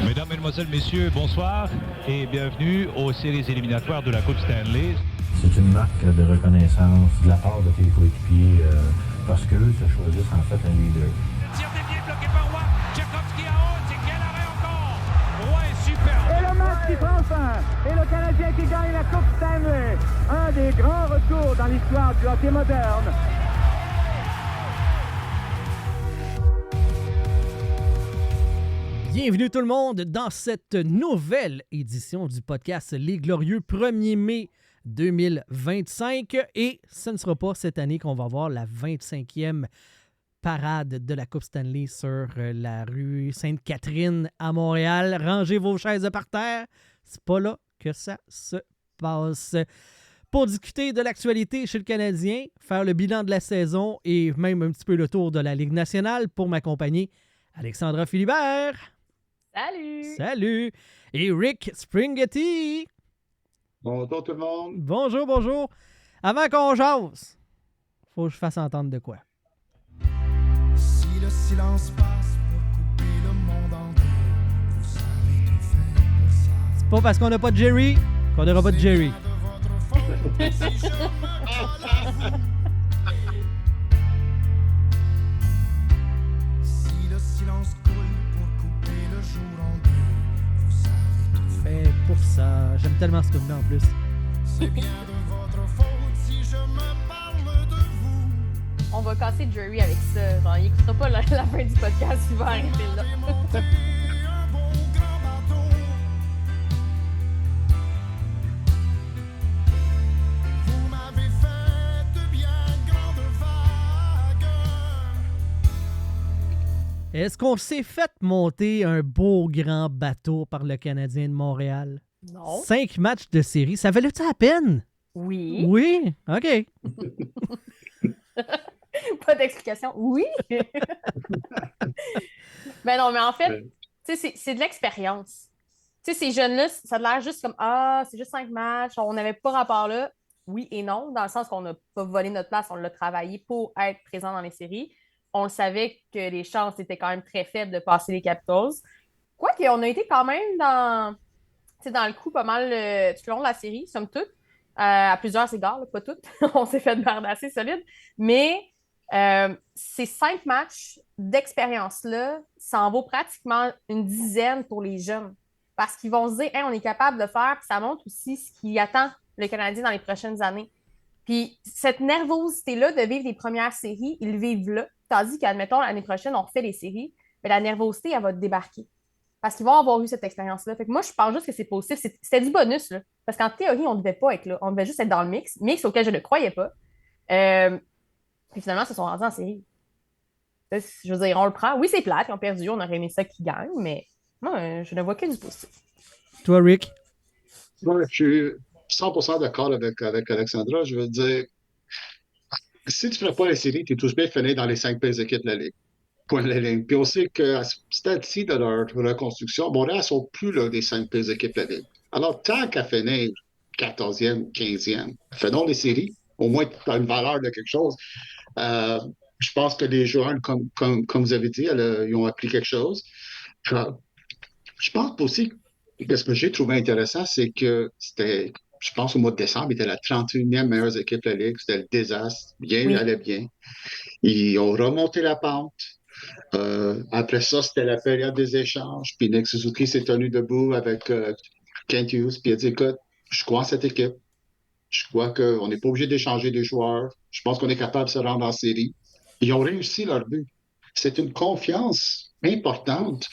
Mesdames, Mesdemoiselles, Messieurs, bonsoir et bienvenue aux séries éliminatoires de la Coupe Stanley. C'est une marque de reconnaissance de la part de tes coéquipiers parce qu'eux se choisissent en fait un leader. Tir dévié bloqué par Roy. Tchaikovsky à haute. Et quel arrêt encore. Roy est super. Et le match qui prend fin. Et le Canadien qui gagne la Coupe Stanley. Un des grands retours dans l'histoire du hockey moderne. Bienvenue tout le monde dans cette nouvelle édition du podcast Les Glorieux 1er mai 2025. Et ce ne sera pas cette année qu'on va voir la 25e parade de la Coupe Stanley sur la rue Sainte-Catherine à Montréal. Rangez vos chaises par terre. C'est pas là que ça se passe. Pour discuter de l'actualité chez le Canadien, faire le bilan de la saison et même un petit peu le tour de la Ligue nationale, pour m'accompagner, Alexandra Philibert. Salut! Salut! Et Rick Springhetti. Bonjour tout le monde. Bonjour, bonjour. Avant qu'on jase, faut que je fasse entendre de quoi. Si le silence passe pour couper le monde en deux, vous savez tout faire pour ça. C'est pas parce qu'on n'a pas de Jerry qu'on n'aura pas de Jerry. Si le silence coule pour couper le jour en deux, vous savez tout faire. Fait pour ça. J'aime tellement ce film-là en plus. C'est bien de votre faute si je me parle de vous. On va casser Jerry avec ça. Genre, il écoutera pas la fin du podcast, il va arrêter là. Monter un bon grand bateau. Vous m'avez fait de bien grandes vagues. Est-ce qu'on s'est fait monter un beau grand bateau par le Canadien de Montréal? Non. 5 matchs de série, ça valait-tu la peine? Oui. Oui? OK. Pas d'explication. Oui. Ben non, mais en fait, tu sais, c'est de l'expérience. Tu sais, ces jeunes-là, ça a l'air juste comme c'est juste 5 matchs, on n'avait pas rapport là. Oui et non, dans le sens qu'on n'a pas volé notre place, on l'a travaillé pour être présent dans les séries. On le savait que les chances étaient quand même très faibles de passer les Capitals. Quoique, on a été quand même dans le coup pas mal tout le long de la série, somme toute. À plusieurs égards, là, pas toutes. On s'est fait barder assez solide. Mais ces 5 matchs d'expérience-là, ça en vaut pratiquement une dizaine pour les jeunes. Parce qu'ils vont se dire, hey, on est capable de le faire, puis ça montre aussi ce qui attend le Canadien dans les prochaines années. Puis cette nervosité-là de vivre les premières séries, ils le vivent là. Tandis qu'admettons, l'année prochaine, on refait les séries, mais la nervosité, elle va débarquer. Parce qu'ils vont avoir eu cette expérience-là. Fait que moi, je pense juste que c'est positif. C'était du bonus, là. Parce qu'en théorie, on ne devait pas être là. On devait juste être dans le mix auquel je ne croyais pas. Puis finalement, ils se sont rendus en série. Je veux dire, on le prend. Oui, c'est plate, ils ont perdu. On aurait aimé ça qu'ils gagnent, mais moi, je ne vois que du positif. Toi, Rick? Moi, je suis 100% d'accord avec Alexandra. Je veux dire, si tu ne ferais pas les séries, tu es tous bien fini dans les 5 pires équipes de la Ligue. Point de la ligne. Puis on sait qu'à ce stade-ci de leur reconstruction, Montréal ne sont plus là, des 5 pires équipes de la Ligue. Alors, tant qu'à finir 14e, 15e, faisons les séries. Au moins, tu as une valeur de quelque chose. Je pense que les joueurs, comme vous avez dit, ils ont appris quelque chose. Je pense aussi que ce que j'ai trouvé intéressant, c'est que c'était, je pense au mois de décembre, il était la 31e meilleure équipe de la Ligue. C'était le désastre. Bien, allait bien. Ils ont remonté la pente. Après ça, c'était la période des échanges. Puis Nick Suzuki s'est tenu debout avec Kent Hughes. Puis il a dit, écoute, je crois en cette équipe. Je crois qu'on n'est pas obligé d'échanger des joueurs. Je pense qu'on est capable de se rendre en série. Ils ont réussi leur but. C'est une confiance importante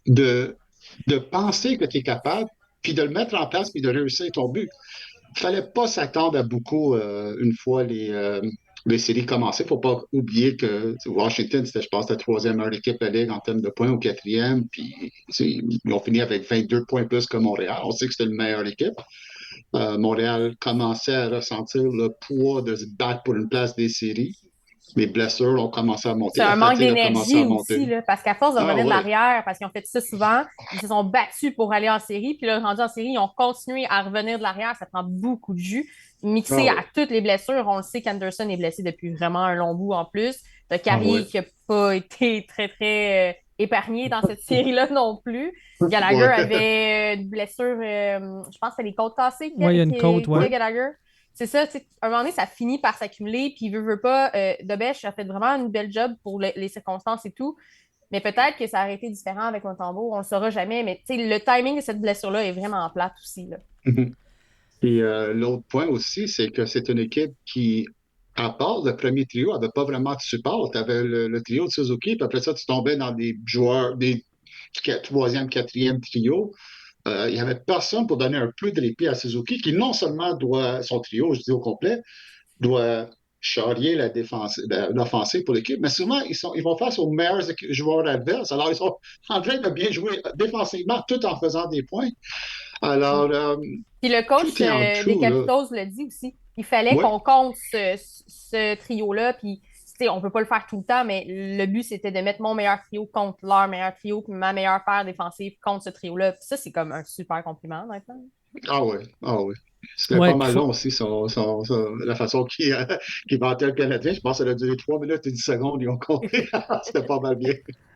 de penser que tu es capable, puis de le mettre en place, puis de réussir ton but. Il ne fallait pas s'attendre à beaucoup une fois les séries commençaient. Il ne faut pas oublier que Washington, c'était, je pense, la 3e meilleure équipe de la Ligue en termes de points, ou 4e, puis ils ont fini avec 22 points plus que Montréal. On sait que c'était la meilleure équipe. Montréal commençait à ressentir le poids de se battre pour une place des séries. Les blessures ont commencé à monter. C'est un manque d'énergie aussi, là, parce qu'à force de revenir de l'arrière, parce qu'ils ont fait ça souvent, ils se sont battus pour aller en série, puis là, rendus en série, ils ont continué à revenir de l'arrière. Ça prend beaucoup de jus. Mixé à toutes les blessures, on le sait qu'Anderson est blessé depuis vraiment un long bout en plus. Le Carrier qui n'a pas été très, très épargné dans cette série-là non plus. Gallagher avait une blessure, je pense que c'est les côtes cassées. Ouais, il y a une côte, ouais. Gallagher. C'est ça, tu sais, à un moment donné, ça finit par s'accumuler, puis veut pas, Dobèche a fait vraiment une belle job pour les circonstances et tout, mais peut-être que ça aurait été différent avec Montembeault, on le saura jamais, mais tu sais, le timing de cette blessure-là est vraiment plate aussi, là. Et l'autre point aussi, c'est que c'est une équipe qui, à part le premier trio, n'avait pas vraiment de support. Tu avais le trio de Suzuki, puis après ça, tu tombais dans des joueurs, des troisième, quatrième trio. Il n'y avait personne pour donner un peu de répit à Suzuki, qui non seulement doit, son trio, je dis au complet, doit charrier l'offensive pour l'équipe, mais souvent, ils vont face aux meilleurs joueurs adverses. Alors, ils sont en train de bien jouer défensivement, tout en faisant des points. Alors, puis le coach des Capitals l'a dit aussi. Il fallait qu'on compte ce trio-là, puis on ne peut pas le faire tout le temps, mais le but, c'était de mettre mon meilleur trio contre leur meilleur trio, puis ma meilleure paire défensive contre ce trio-là. Puis ça, c'est comme un super compliment, maintenant. Ah oui. C'était pas mal long aussi, la façon qu'il vantait le Canadien. Je pense que ça a duré 3 minutes et 10 secondes, ils ont compté. C'était pas mal bien.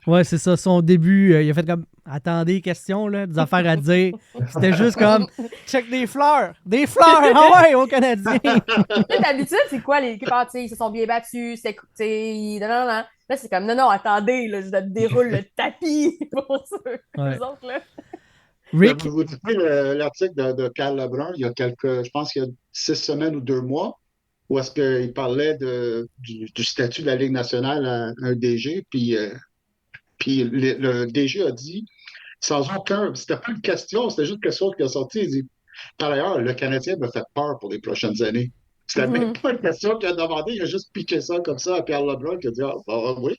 Ouais, c'est ça. Son début, il a fait comme attendez, question, là, des affaires à dire. C'était juste comme check des fleurs! Des fleurs! Ah ouais, au Canadien! D'habitude, c'est quoi les équipes? Ils se sont bien battus, non. Là, c'est comme non, attendez, là, je te déroule le tapis pour ceux autres, là. Rick? Vous avez l'article de Carl Lebrun, il y a je pense qu'il y a 6 semaines ou 2 mois, où est-ce qu'il parlait du statut de la Ligue nationale à un DG, puis le DG a dit, sans aucun, c'était pas une question, c'était juste quelque chose qui a sorti, il dit, par ailleurs, le Canadien me fait peur pour les prochaines années. C'était même pas une question qu'il a demandé, il a juste piqué ça comme ça à Pierre Lebrun, qui a dit, oui,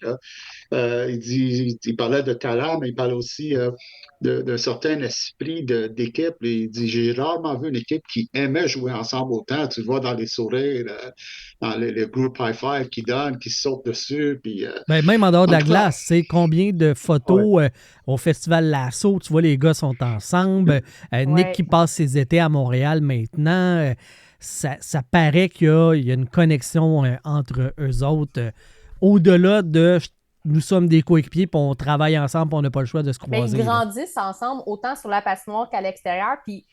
il parlait de talent, mais il parlait aussi d'un certain esprit d'équipe. Il dit, j'ai rarement vu une équipe qui aimait jouer ensemble autant. Tu le vois dans les sourires, dans les groupes high-five qui donnent, qui sautent dessus. Puis, même en dehors de la glace, c'est combien de photos au Festival Lasso, tu vois, les gars sont ensemble. Nick qui passe ses étés à Montréal maintenant. Ça paraît qu'il y a une connexion entre eux autres. Au-delà de nous sommes des coéquipiers, puis on travaille ensemble, puis on n'a pas le choix de se croiser. Ils grandissent ensemble, autant sur la patinoire qu'à l'extérieur. Puis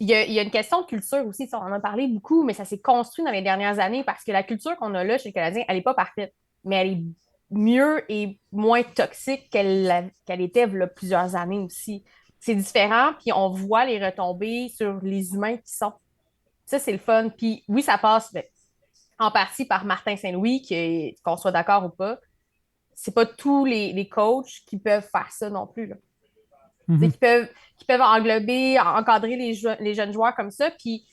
il y a une question de culture aussi. On en a parlé beaucoup, mais ça s'est construit dans les dernières années parce que la culture qu'on a là chez les Canadiens, elle n'est pas parfaite, mais elle est mieux et moins toxique qu'elle était il y a plusieurs années aussi. C'est différent, puis on voit les retombées sur les humains qui sont. Ça, c'est le fun. Puis oui, ça passe en partie par Martin Saint-Louis, qu'on soit d'accord ou pas. C'est pas tous les coachs qui peuvent faire ça non plus, là. Mm-hmm. Qui peuvent encadrer les jeunes joueurs comme ça, puis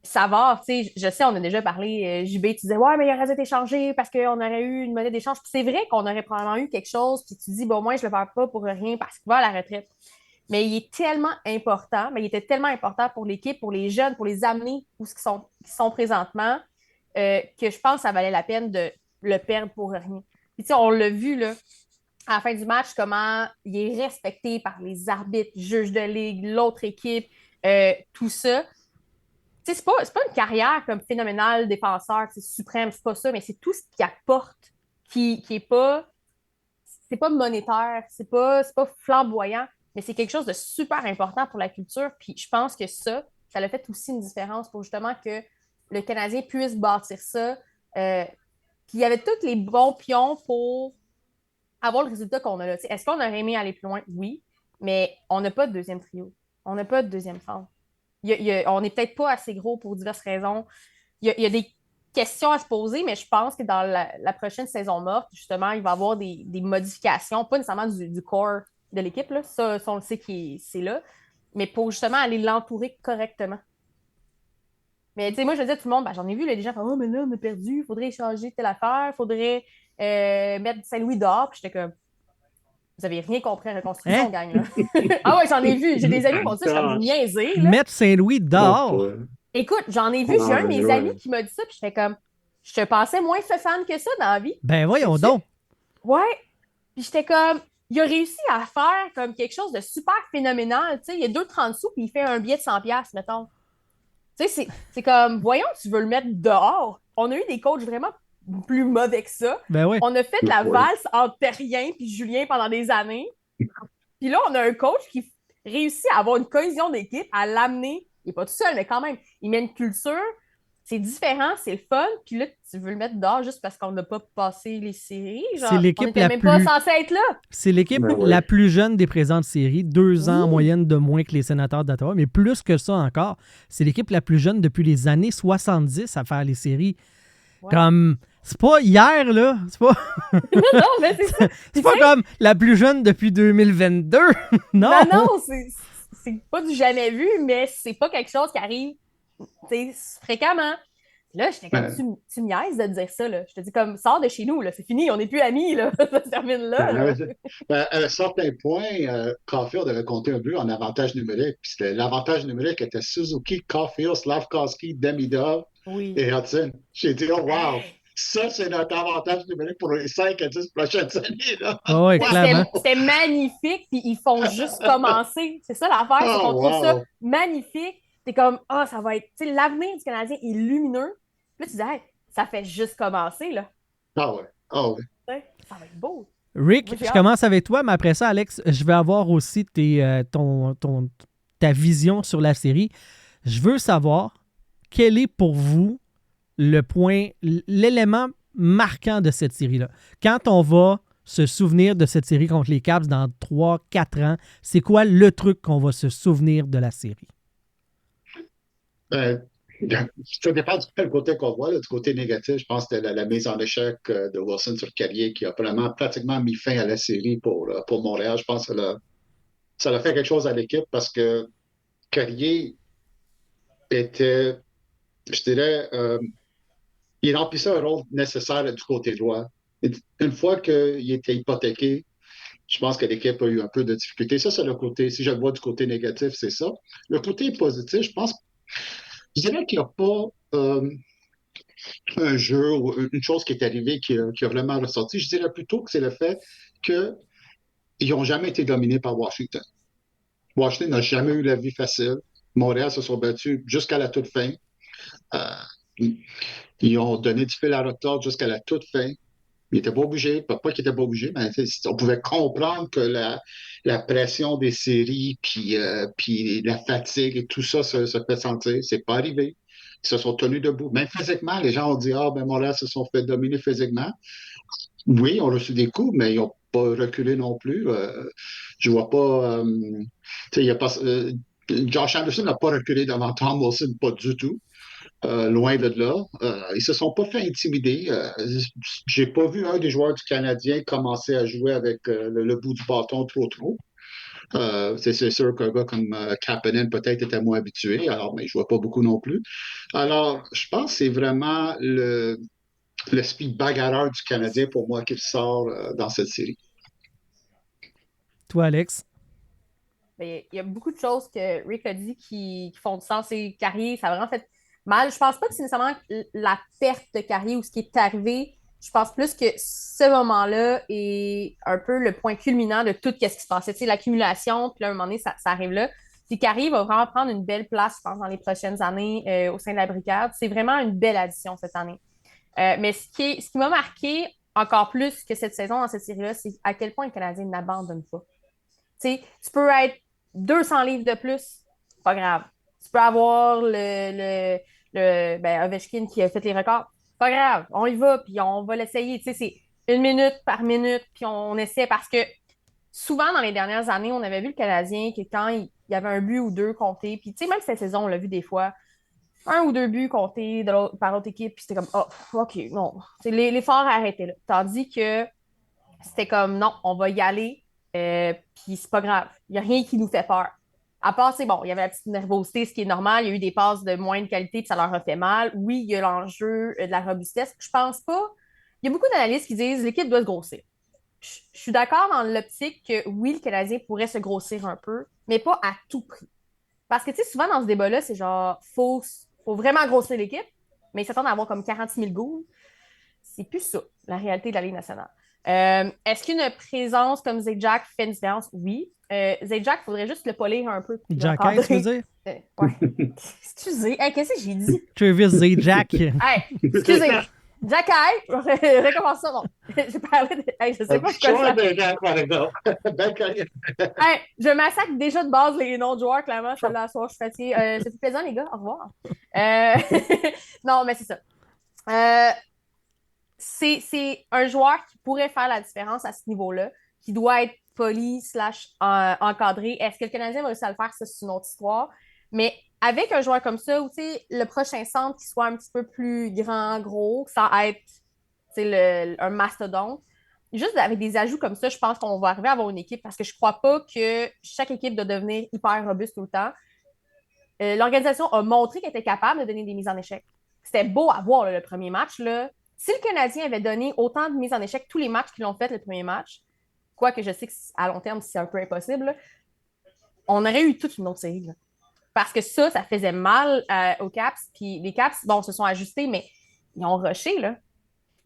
ça va, tu sais, je sais, on a déjà parlé, JB, tu disais, ouais, mais il aurait été échangé parce qu'on aurait eu une monnaie d'échange, puis c'est vrai qu'on aurait probablement eu quelque chose, puis tu dis, bon, moi, je le perds pas pour rien parce qu'il va à la retraite. Mais il est tellement important, il était tellement important pour l'équipe, pour les jeunes, pour les amener où ils sont présentement, que je pense que ça valait la peine de le perdre pour rien. Puis tu sais, on l'a vu, là, à la fin du match, comment il est respecté par les arbitres, juges de ligue, l'autre équipe, tout ça. Tu sais, c'est pas une carrière comme phénoménale défenseur, c'est suprême, c'est pas ça, mais c'est tout ce qu'il apporte qui est pas... C'est pas monétaire, c'est pas flamboyant, mais c'est quelque chose de super important pour la culture. Puis je pense que ça a fait aussi une différence pour justement que le Canadien puisse bâtir ça. Puis il y avait tous les bons pions pour avoir le résultat qu'on a là. T'sais, est-ce qu'on aurait aimé aller plus loin? Oui, mais on n'a pas de deuxième trio. On n'a pas de deuxième centre. On n'est peut-être pas assez gros pour diverses raisons. Il y a des questions à se poser, mais je pense que dans la prochaine saison morte, justement, il va y avoir des modifications, pas nécessairement du corps de l'équipe, là. Ça, on le sait c'est là, mais pour justement aller l'entourer correctement. Mais tu sais, moi, je disais à tout le monde, j'en ai vu, là, des gens font, oh, mais là, on a perdu, il faudrait échanger telle affaire, il faudrait mettre Saint-Louis dehors. Puis j'étais comme, vous avez rien compris à la reconstruction, gang, là. Ah ouais, j'en ai vu. J'ai des amis qui m'ont dit ça, je suis comme niaiser, là. Mettre Saint-Louis dehors. Écoute, j'en ai vu, j'ai un de mes amis qui m'a dit ça, puis j'étais comme, je te pensais moins fan que ça dans la vie. Ben voyons donc. Ouais. Puis j'étais comme, il a réussi à faire comme quelque chose de super phénoménal. Tu sais, il y a 2,30 sous, puis il fait un billet de 100$, mettons. Tu sais, c'est comme, voyons, tu veux le mettre dehors. On a eu des coachs vraiment plus mauvais que ça. Ben oui. On a fait de la Ouais. valse entre Terrien et Julien pendant des années. Puis là, on a un coach qui réussit à avoir une cohésion d'équipe, à l'amener. Il n'est pas tout seul, mais quand même, il met une culture. C'est différent, c'est le fun. Puis là, tu veux le mettre dehors juste parce qu'on n'a pas passé les séries. Genre, C'est l'équipe on n'était la même pas plus- censé être là. C'est l'équipe Ben ouais. la plus jeune des présentes séries, 2 ans en Oui. moyenne de moins que les Sénateurs d'Ottawa, mais plus que ça encore, c'est l'équipe la plus jeune depuis les années 70 à faire les séries. Ouais. Comme, c'est pas hier, là, c'est pas, Non, mais c'est ça. c'est pas comme la plus jeune depuis 2022, non! Non, c'est pas du jamais vu, mais c'est pas quelque chose qui arrive tu sais, fréquemment. Là, j'étais comme, tu me niaises de dire ça, là. Je te dis comme, sors de chez nous, là, c'est fini, on n'est plus amis, là. Ça se termine là. là. À un certain point, Caulfield avait compté un but en avantage numérique. Puis l'avantage numérique était Suzuki, Caulfield, Slavkovski, Demidov Oui. et Hudson. J'ai dit, oh wow, Hey. ça c'est notre avantage numérique pour les 5 à 10 prochaines années. Là. Ah ouais, clairement. C'était magnifique, puis ils font juste commencer. C'est ça l'affaire, c'est qu'on trouve ça magnifique. T'es comme, ça va être, tu sais, l'avenir du Canadien est lumineux. Puis là, tu dis, hey, ça fait juste commencer, là. Ah ouais, ah ouais. Ouais, ça va être beau. Rick, Moi, j'ai je hâte. commence avec toi, mais après ça, Alex, je vais avoir aussi ta vision sur la série. Je veux savoir quel est pour vous l'élément marquant de cette série-là. Quand on va se souvenir de cette série contre les Caps dans 3-4 ans, c'est quoi le truc qu'on va se souvenir de la série? Ça dépend du quel côté qu'on voit. Là. Du côté négatif, je pense que c'était la mise en échec de Wilson sur Carrier qui a vraiment pratiquement mis fin à la série pour Montréal. Je pense que ça a fait quelque chose à l'équipe parce que Carrier était, je dirais, il remplissait un rôle nécessaire du côté droit. Une fois qu'il était hypothéqué, je pense que l'équipe a eu un peu de difficulté. Ça, c'est le côté, si je le vois du côté négatif, c'est ça. Le côté positif, je dirais qu'il n'y a pas un jeu ou une chose qui est arrivée qui a vraiment ressorti. Je dirais plutôt que c'est le fait qu'ils n'ont jamais été dominés par Washington. Washington n'a jamais eu la vie facile. Montréal se sont battus jusqu'à la toute fin. Ils ont donné du fil à retordre jusqu'à la toute fin. Ils n'étaient pas obligés, pas qu'ils n'étaient pas obligés, mais on pouvait comprendre que la pression des séries, puis la fatigue et tout ça se fait sentir. C'est pas arrivé. Ils se sont tenus debout. Même physiquement, les gens ont dit, Montréal se sont fait dominer physiquement. Oui, ils ont reçu des coups, mais ils n'ont pas reculé non plus. Je vois pas... Josh Anderson n'a pas reculé devant Tom Wilson, pas du tout. Loin de là. Ils se sont pas fait intimider. J'ai pas vu un des joueurs du Canadien commencer à jouer avec le bout du bâton trop. C'est sûr qu'un gars comme Kapanen peut-être était moins habitué, mais il ne jouait pas beaucoup non plus. Alors, je pense que c'est vraiment l'esprit bagarreur du Canadien pour moi qui sort dans cette série. Toi, Alex? Il y a beaucoup de choses que Rick a dit qui font du sens. Et Carrier, ça a vraiment fait mal. Je pense pas que c'est nécessairement la perte de Carrier ou ce qui est arrivé. Je pense plus que ce moment-là est un peu le point culminant de tout ce qui se passait. Tu sais, l'accumulation, puis là, à un moment donné, ça arrive là. Puis Carrier va vraiment prendre une belle place, je pense, dans les prochaines années au sein de la brigade. C'est vraiment une belle addition cette année. Mais ce qui m'a marqué encore plus que cette saison dans cette série-là, c'est à quel point le Canadien n'abandonne pas. Tu sais, tu peux être 200 livres de plus, pas grave. Tu peux avoir Ovechkin qui a fait les records, pas grave. On y va, puis on va l'essayer. Tu sais, c'est 1 minute par minute, puis on essaie parce que souvent, dans les dernières années, on avait vu le Canadien que quand il y avait un but ou deux comptés, puis tu sais, même cette saison, on l'a vu des fois, 1 ou 2 buts comptés par l'autre équipe, puis c'était comme, OK, non. L'effort a arrêté là. Tandis que c'était comme, non, on va y aller, puis c'est pas grave. Il n'y a rien qui nous fait peur. À part, c'est bon, il y avait la petite nervosité, ce qui est normal. Il y a eu des passes de moindre qualité, puis ça leur a fait mal. Oui, il y a l'enjeu de la robustesse. Je pense pas. Il y a beaucoup d'analystes qui disent l'équipe doit se grossir. Je suis d'accord dans l'optique que oui, le Canadien pourrait se grossir un peu, mais pas à tout prix. Parce que, tu sais, souvent dans ce débat-là, c'est genre, faut vraiment grossir l'équipe, mais ils s'attendent à avoir comme 46 000 goals. C'est plus ça, la réalité de la Ligue nationale. Est-ce qu'une présence comme Zajac fait une différence? Oui. Zajac, il faudrait juste le polir un peu. Jack, tu veux dire? Ouais. Excusez. Hey, qu'est-ce que j'ai dit? Travis Zajac. Hey, excusez. Jack Hype, recommence ça. Bon, j'ai parlé de. Hey, je sais pas pourquoi hey, je massacre déjà de base les noms de joueurs, clairement. Je suis là à soir, je suis fatiguée. C'était plaisant, les gars. Au revoir. Non, mais c'est ça. C'est un joueur qui pourrait faire la différence à ce niveau-là, qui doit être poli / encadré. Est-ce que le Canadien va réussir à le faire? Ça, c'est une autre histoire. Mais avec un joueur comme ça, où le prochain centre qui soit un petit peu plus grand, gros, sans être un mastodonte, juste avec des ajouts comme ça, je pense qu'on va arriver à avoir une équipe parce que je ne crois pas que chaque équipe doit devenir hyper robuste tout le temps. L'organisation a montré qu'elle était capable de donner des mises en échec. C'était beau à voir le premier match. Là. Si le Canadien avait donné autant de mises en échec tous les matchs qu'ils l'ont fait le premier match, quoique je sais qu'à long terme, c'est un peu impossible, là, on aurait eu toute une autre série. Là. Parce que ça faisait mal aux Caps. Puis les Caps, bon, se sont ajustés, mais ils ont rushé, là.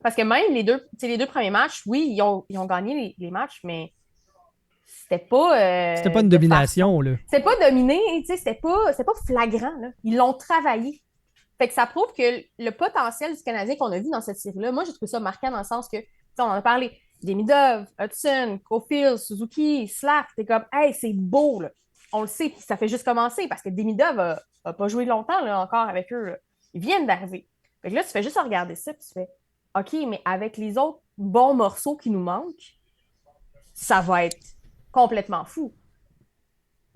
Parce que même les deux premiers matchs, oui, ils ont gagné les matchs, mais c'était pas... c'était pas une domination, là. C'était pas dominé, c'était pas flagrant, là. Ils l'ont travaillé. Fait que ça prouve que le potentiel du Canadien qu'on a vu dans cette série-là, moi, j'ai trouvé ça marquant dans le sens que, on en a parlé, Demidov, Hudson, Caulfield, Suzuki, Slav, t'es comme, hey, c'est beau, là. On le sait, puis ça fait juste commencer parce que Demidov a pas joué longtemps là, encore avec eux. Là. Ils viennent d'arriver. Fait que là, tu fais juste regarder ça, puis tu fais, OK, mais avec les autres bons morceaux qui nous manquent, ça va être complètement fou.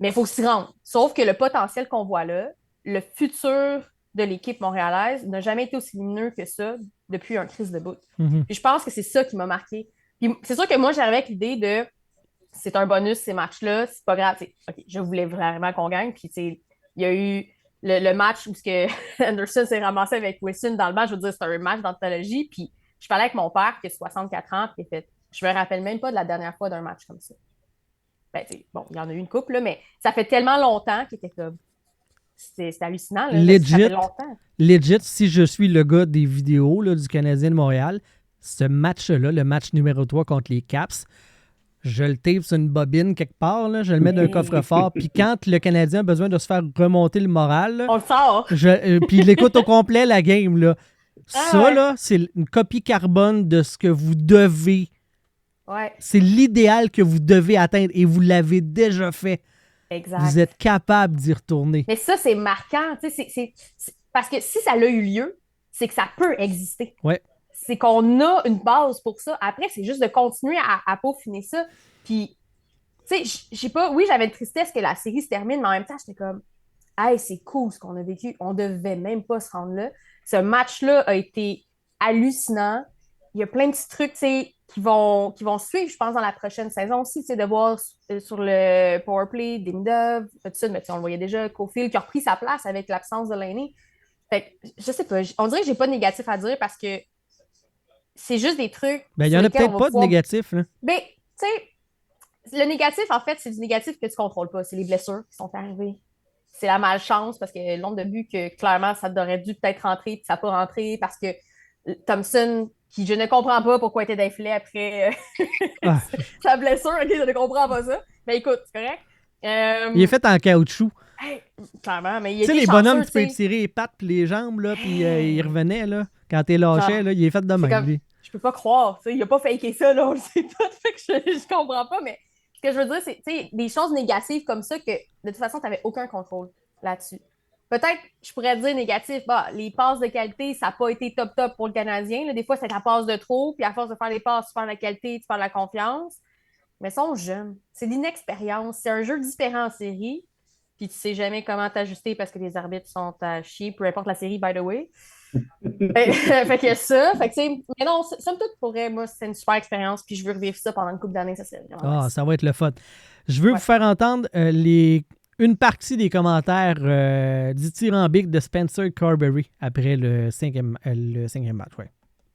Mais il faut s'y rendre. Sauf que le potentiel qu'on voit là, le futur de l'équipe montréalaise n'a jamais été aussi lumineux que ça depuis un crise de bout. Mm-hmm. Puis je pense que c'est ça qui m'a marqué. Puis c'est sûr que moi, j'arrivais avec l'idée de c'est un bonus, ces matchs-là, c'est pas grave. Okay, je voulais vraiment qu'on gagne. Puis il y a eu le match où Anderson s'est ramassé avec Wilson dans le match. Je veux dire, c'est un match d'anthologie. Puis je parlais avec mon père qui a 64 ans, puis il fait je me rappelle même pas de la dernière fois d'un match comme ça. Ben, bon, il y en a eu une couple, là, mais ça fait tellement longtemps qu'il était comme. C'est hallucinant. Là, ça fait longtemps. Legit, si je suis le gars des vidéos là, du Canadien de Montréal, ce match-là, le match numéro 3 contre les Caps, je le tape sur une bobine quelque part, là, je le mets dans un coffre-fort, puis quand le Canadien a besoin de se faire remonter le moral, là, on le sort. Puis il écoute au complet la game. Là. Ça, là, c'est une copie carbone de ce que vous devez. Ouais. C'est l'idéal que vous devez atteindre et vous l'avez déjà fait. Exact. Vous êtes capable d'y retourner. Mais ça, c'est marquant. C'est parce que si ça a eu lieu, c'est que ça peut exister. Ouais. C'est qu'on a une base pour ça. Après, c'est juste de continuer à peaufiner ça. Puis, tu sais, j'ai pas... Oui, j'avais une tristesse que la série se termine, mais en même temps, j'étais comme, hey, c'est cool ce qu'on a vécu. On devait même pas se rendre là. Ce match-là a été hallucinant. Il y a plein de petits trucs, tu sais, qui vont suivre, je pense, dans la prochaine saison aussi, tu sais, de voir sur le powerplay, Demidov, Hudson, mais on le voyait déjà, Caulfield, qui a repris sa place avec l'absence de Laine. Fait que, je sais pas, on dirait que j'ai pas de négatif à dire parce que c'est juste des trucs. Ben, il y en a peut-être pas de négatif, là. Ben, tu sais, le négatif, en fait, c'est du négatif que tu contrôles pas. C'est les blessures qui sont arrivées. C'est la malchance parce que le nombre de buts que, clairement, ça aurait dû peut-être rentrer puis ça n'a pas rentré parce que Thompson, qui je ne comprends pas pourquoi il était dans le filet après sa blessure, ok, je ne comprends pas ça. Mais écoute, c'est correct. Il est fait en caoutchouc. Hey, clairement, mais il tu sais, les bonhommes, tu peux étirer les pattes et les jambes, là, puis il revenait, là. Quand t'es lâché, là, il est fait de même, comme, lui. Je peux pas croire. Il a pas faké ça, là, on le sait tout. Fait que je comprends pas, mais ce que je veux dire, c'est des choses négatives comme ça que, de toute façon, tu n'avais aucun contrôle là-dessus. Peut-être, je pourrais dire négatif, les passes de qualité, ça n'a pas été top pour le Canadien. Là. Des fois, c'est la passe de trop, puis à force de faire les passes, tu perds la qualité, tu perds la confiance. Mais ils sont jeunes. C'est l'inexpérience. C'est un jeu différent en série, puis tu sais jamais comment t'ajuster parce que les arbitres sont à chier, peu importe la série, by the way. Fait que ça, mais non, somme toute, pour vrai, moi, c'est une super expérience, puis je veux revivre ça pendant une couple d'années, ça serait vraiment nice. Ça va être le fun. Je veux vous faire entendre une partie des commentaires dithyrambiques de Spencer Carberry après le cinquième match. Ouais.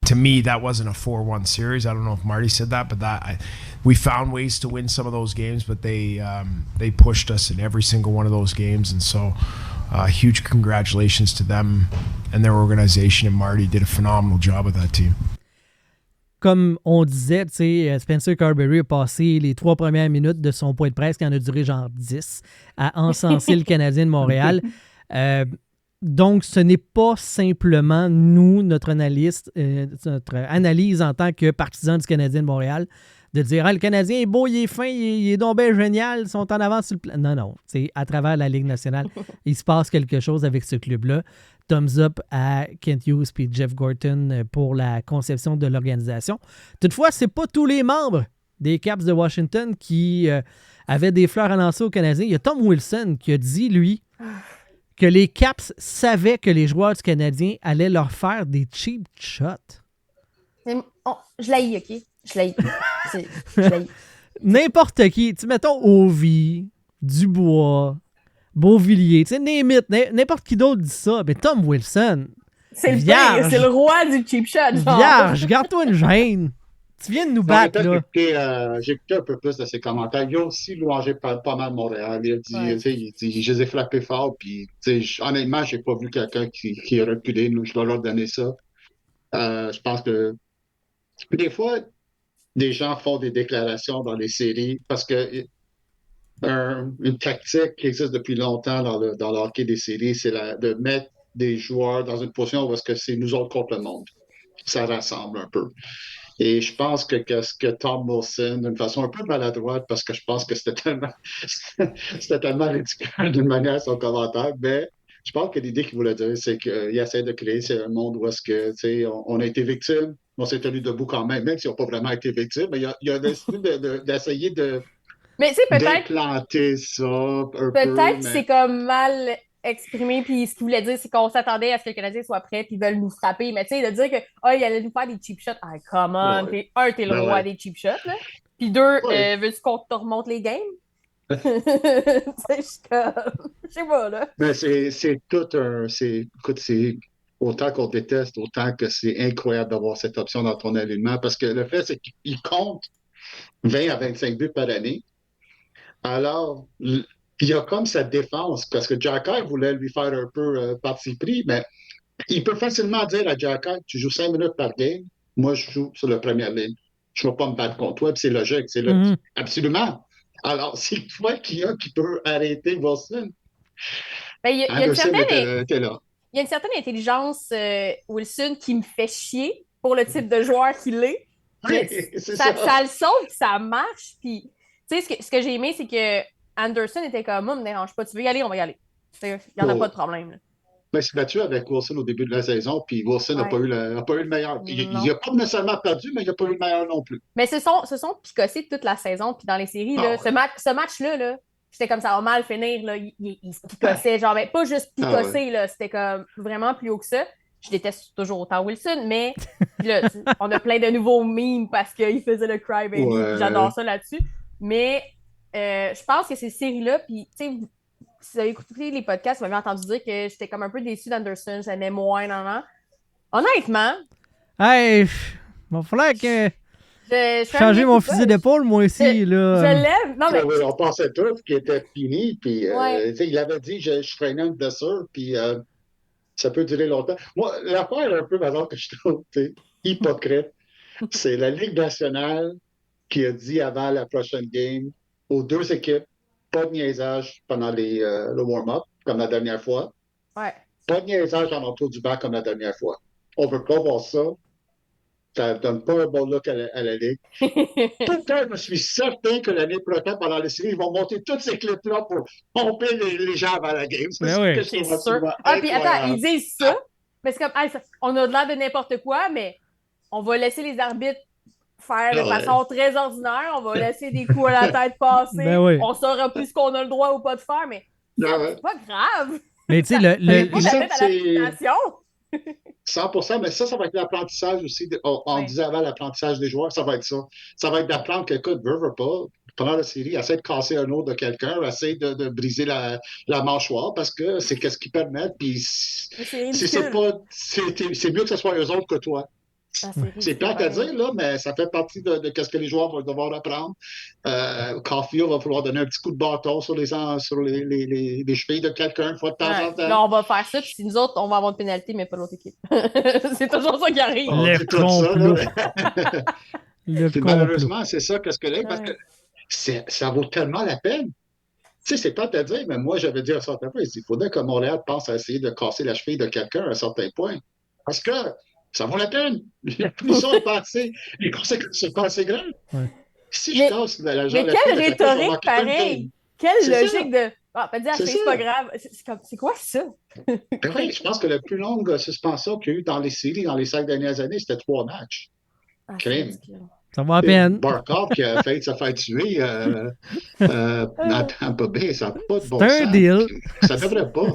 To me, that wasn't a 4-1 series. I don't know if Marty said that, but we found ways to win some of those games, but they pushed us in every single one of those games, and so huge congratulations to them and their organization, and Marty did a phenomenal job with that team. Comme on disait, tu sais, Spencer Carberry a passé les 3 premières minutes de son point de presse, qui en a duré genre 10, à encenser le Canadien de Montréal. Donc, ce n'est pas simplement nous, notre analyse en tant que partisans du Canadien de Montréal, de dire le Canadien est beau, il est fin, il est donc bien génial, ils sont en avance sur le plan. Non. C'est à travers la Ligue nationale, il se passe quelque chose avec ce club-là. Thumbs up à Kent Hughes et Jeff Gorton pour la conception de l'organisation. Toutefois, ce n'est pas tous les membres des Caps de Washington qui avaient des fleurs à lancer aux Canadiens. Il y a Tom Wilson qui a dit, lui, que les Caps savaient que les joueurs du Canadien allaient leur faire des cheap shots. Je l'haïs, OK? Je l'haïs. N'importe qui. Mettons Ovi, Dubois, Beauvillier, name it, n'importe qui d'autre dit ça. Mais Tom Wilson, c'est le pire, c'est le roi du cheap shot. Genre. Vierge, garde-toi une gêne. Tu viens de nous battre, là. J'ai écouté un peu plus de ses commentaires. Il a aussi louangé pas mal Montréal. Il a dit, je les ai frappés fort. Puis, honnêtement, j'ai pas vu quelqu'un qui aurait pu dire, je dois leur donner ça. Je pense que des fois, des gens font des déclarations dans les séries parce que une tactique qui existe depuis longtemps dans le hockey des séries, c'est de mettre des joueurs dans une position où est-ce que c'est nous autres contre le monde. Ça rassemble un peu. Et je pense que Tom Wilson, d'une façon un peu maladroite, parce que je pense que c'était tellement ridicule d'une manière son commentaire, mais je pense que l'idée qu'il voulait dire, c'est qu'il essaie de créer un monde où est-ce que, on a été victime, on s'est tenu debout quand même s'ils n'ont pas vraiment été victimes, mais il a décidé d'essayer de d'implanter ça un peu. Peut-être que c'est comme mal exprimé, puis ce qu'il voulait dire, c'est qu'on s'attendait à ce que le Canadien soit prêt, puis ils veulent nous frapper. Mais tu sais, de dire qu'il allait nous faire des cheap shots, come on, t'es le roi des cheap shots, là. Puis deux, veux-tu qu'on te remonte les games? Je sais pas, là. Mais c'est tout un... Écoute, c'est autant qu'on déteste, autant que c'est incroyable d'avoir cette option dans ton alignement, parce que le fait, c'est qu'il compte 20 à 25 buts par année. Alors... il y a comme sa défense, parce que Jacky voulait lui faire un peu parti pris, mais il peut facilement dire à Jacky, tu joues 5 minutes par game, moi je joue sur la première ligne. Je ne vais pas me battre contre toi, puis c'est logique. Absolument. Alors, c'est toi qui peut arrêter Wilson. Il y a une certaine intelligence, Wilson, qui me fait chier pour le type de joueur qu'il est. Oui, ça le sauve, ça marche. Puis, tu sais, ce que j'ai aimé, c'est que Anderson était comme, moi, me dérange pas. Tu veux y aller, on va y aller. Il n'y en a pas de problème. Mais il s'est battu avec Wilson au début de la saison, puis Wilson n'a pas eu le meilleur. Il n'a pas nécessairement perdu, mais il n'a pas eu le meilleur non plus. Mais se sont picossés toute la saison, puis dans les séries, ce match-là, là, j'étais comme ça va mal finir. Là, il se picossait, genre, mais pas juste picossé, là, c'était comme vraiment plus haut que ça. Je déteste toujours autant Wilson, mais là, on a plein de nouveaux memes parce qu'il faisait le crybaby. J'adore ça là-dessus. Mais je pense que ces séries-là, puis tu sais, si vous avez écouté les podcasts, vous m'avez entendu dire que j'étais comme un peu déçue d'Anderson, j'aimais moins, non. Honnêtement. Hey, il va falloir que. Changer mon fusil d'épaule, moi aussi. Je l'aime. Non, mais... On pensait tous qu'il était fini, puis il avait dit je traînais une blessure, puis ça peut durer longtemps. Moi, l'affaire un peu maintenant que je trouve hypocrite, c'est la Ligue nationale qui a dit avant la prochaine game aux deux équipes, pas de niaisage pendant le warm-up, comme la dernière fois. Ouais. Pas de niaisage en entour du banc comme la dernière fois. On ne veut pas voir ça. Ça ne donne pas un bon look à la Ligue. Pourtant, je suis certain que l'année prochaine, pendant les séries, ils vont monter toutes ces clips-là pour pomper les gens avant la game. C'est sûr. Puis attends, ils disent ça, mais c'est comme, on a l'air de n'importe quoi, mais on va laisser les arbitres faire de façon très ordinaire. On va laisser des coups à la tête passer. On saura plus ce qu'on a le droit ou pas de faire, mais c'est pas grave. Mais tu sais, la tête à l'application. 100%, mais ça va être l'apprentissage aussi. On disait avant l'apprentissage des joueurs, ça va être ça. Ça va être d'apprendre que, écoute, veut pas, pendant la série, essaie de casser un autre de quelqu'un, essaie de briser la mâchoire parce que c'est ce qu'ils permettent. Puis c'est mieux que ce soit eux autres que toi. C'est plate à dire, là, mais ça fait partie de ce que les joueurs vont devoir apprendre. Caulfield va falloir donner un petit coup de bâton sur les chevilles de quelqu'un une fois de temps en temps. Là, on va faire ça, puis si nous autres, on va avoir une pénalité, mais pas l'autre équipe. C'est toujours ça qui arrive. Malheureusement, c'est ça, qu'est-ce que là, parce que ça vaut tellement la peine. Tu sais, c'est pas à dire, mais moi, j'avais dit à un certain point, il faudrait que Montréal pense à essayer de casser la cheville de quelqu'un à un certain point. Parce que ça vaut la peine. La punition est pas assez. Les conséquences sont pas assez grandes. Ouais. Si je casse la Mais la quelle cheville de quelqu'un, je vais rhétorique manquer plein de pareille! games. Quelle C'est logique de. Ah, pas dire, C'est c'est ça. pas grave. C'est quoi ça? Ben oui, je pense que la plus longue suspension qu'il y a eu dans les séries dans les 5 dernières années, c'était 3 matchs. Ah, Crime. Ça va à peine. Barkov qui a failli se faire tuer dans Tampa Bay, ça n'a pas de bon C'est sens. un deal. Ça devrait pas.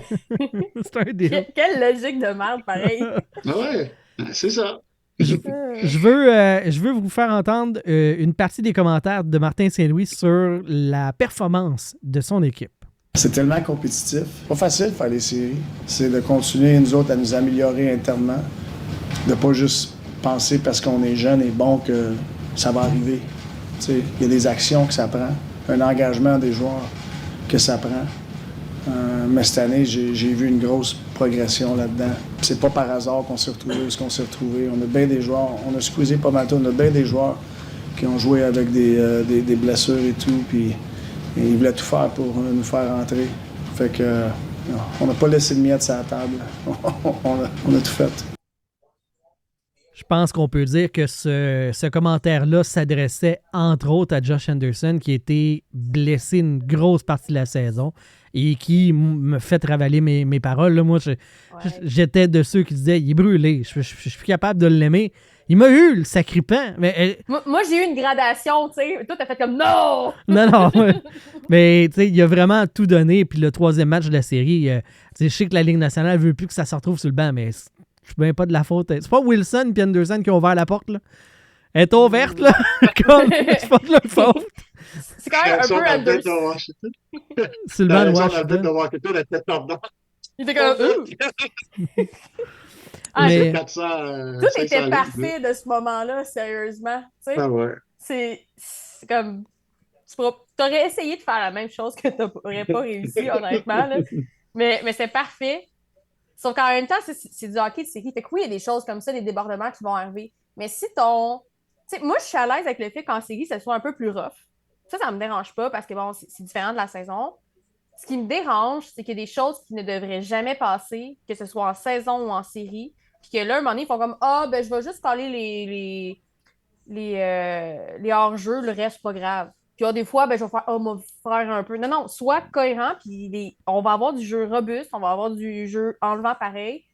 C'est un deal. Quelle logique de merde, pareil. Ouais, c'est ça. Je veux vous faire entendre une partie des commentaires de Martin Saint-Louis sur la performance de son équipe. C'est tellement compétitif. Pas facile de faire les séries. C'est de continuer, nous autres, à nous améliorer internement. De pas juste penser parce qu'on est jeune et bon que ça va arriver. Il y a des actions que ça prend, un engagement des joueurs que ça prend. Mais cette année, j'ai vu une grosse progression là-dedans. C'est pas par hasard qu'on s'est retrouvés où qu'on s'est retrouvés. On a bien des joueurs, on a squeezé pas mal, on a bien des joueurs qui ont joué avec des blessures et tout, puis ils voulaient tout faire pour nous faire rentrer. Fait que on n'a pas laissé de miettes sur la table. on a tout fait. Je pense qu'on peut dire que ce commentaire-là s'adressait entre autres à Josh Anderson qui était blessé une grosse partie de la saison et qui me fait ravaler mes paroles. Là, moi, j'étais de ceux qui disaient il est brûlé, je suis plus capable de l'aimer. Il m'a eu le sacripant. Mais, moi, j'ai eu une gradation, tu sais. Toi, t'as fait comme non! Non. Mais tu sais, il a vraiment tout donné. Puis le troisième match de la série, je sais que la Ligue nationale veut plus que ça se retrouve sur le banc, mais je suis bien pas de la faute. C'est pas Wilson et Anderson qui ont ouvert la porte, là. Elle est ouverte, là. Comme, c'est pas de leur faute. C'est quand même un peu Anderson. C'est le banc de Washington. La tête tordante. Il était comme Mais... tout était parfait de ce moment-là, sérieusement. Ah ouais. C'est comme... T'aurais essayé de faire la même chose que t'aurais pas réussi, honnêtement. Là. Mais c'est parfait. Sauf qu'en même temps, c'est du hockey de série. Fait que oui, il y a des choses comme ça, des débordements qui vont arriver. Mais si ton... Tu sais, moi, je suis à l'aise avec le fait qu'en série, ça soit un peu plus rough. Ça me dérange pas parce que, bon, c'est différent de la saison. Ce qui me dérange, c'est qu'il y a des choses qui ne devraient jamais passer, que ce soit en saison ou en série. Puis que là, un moment donné, ils font comme « Ah, ben je vais juste coller les hors-jeux, le reste, pas grave. » Puis des fois, ben je vais faire « Ah, on va faire un peu. » Non, sois cohérent, puis on va avoir du jeu robuste, on va avoir du jeu enlevant pareil,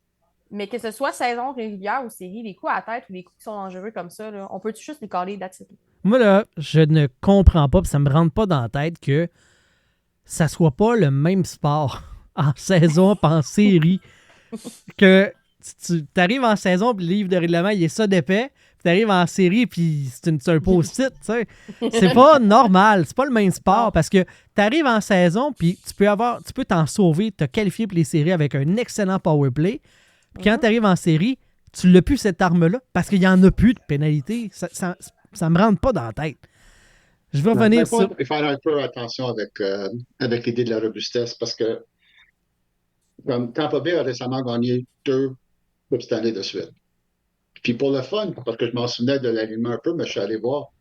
mais que ce soit saison régulière ou série, les coups à la tête ou les coups qui sont dangereux comme ça, là, on peut juste les coller that's it. Moi, là, je ne comprends pas, puis ça me rentre pas dans la tête que ça soit pas le même sport en saison pas en série. Que tu arrives en saison, puis le livre de règlement, il est ça d'épais, puis tu arrives en série, puis c'est un post-it, tu sais. C'est pas normal, c'est pas le même sport, parce que tu arrives en saison, puis tu peux t'en sauver, te qualifier pour les séries avec un excellent power play. Puis quand tu arrives en série, tu l'as plus cette arme-là, parce qu'il y en a plus de pénalité. Ça me rentre pas dans la tête. Je vais revenir sur... Il faut faire un peu attention avec l'idée de la robustesse, parce que comme Tampa Bay a récemment gagné 2 Coupes Stanley de suite. Puis pour le fun, parce que je m'en souvenais de l'alignement un peu, mais je suis allé voir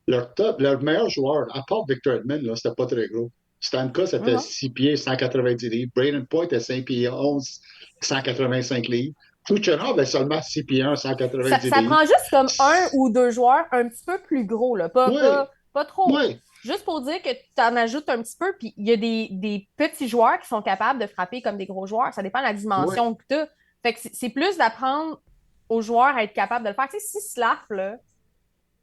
leur meilleur joueur, à part Victor Edmond, là, c'était pas très gros. Stamkos était 6 pieds, 190 livres. Braden Point était 5 pieds 11, 185 livres. Kucherov est seulement 6 pieds 1, 190 livres. Ça prend juste comme 1 ou 2 joueurs un petit peu plus gros, là. Pas trop. Ouais. Juste pour dire que tu en ajoutes un petit peu, puis il y a des petits joueurs qui sont capables de frapper comme des gros joueurs. Ça dépend de la dimension que tu as. Fait que c'est plus d'apprendre aux joueurs à être capables de le faire. Tu sais, si Slav, là,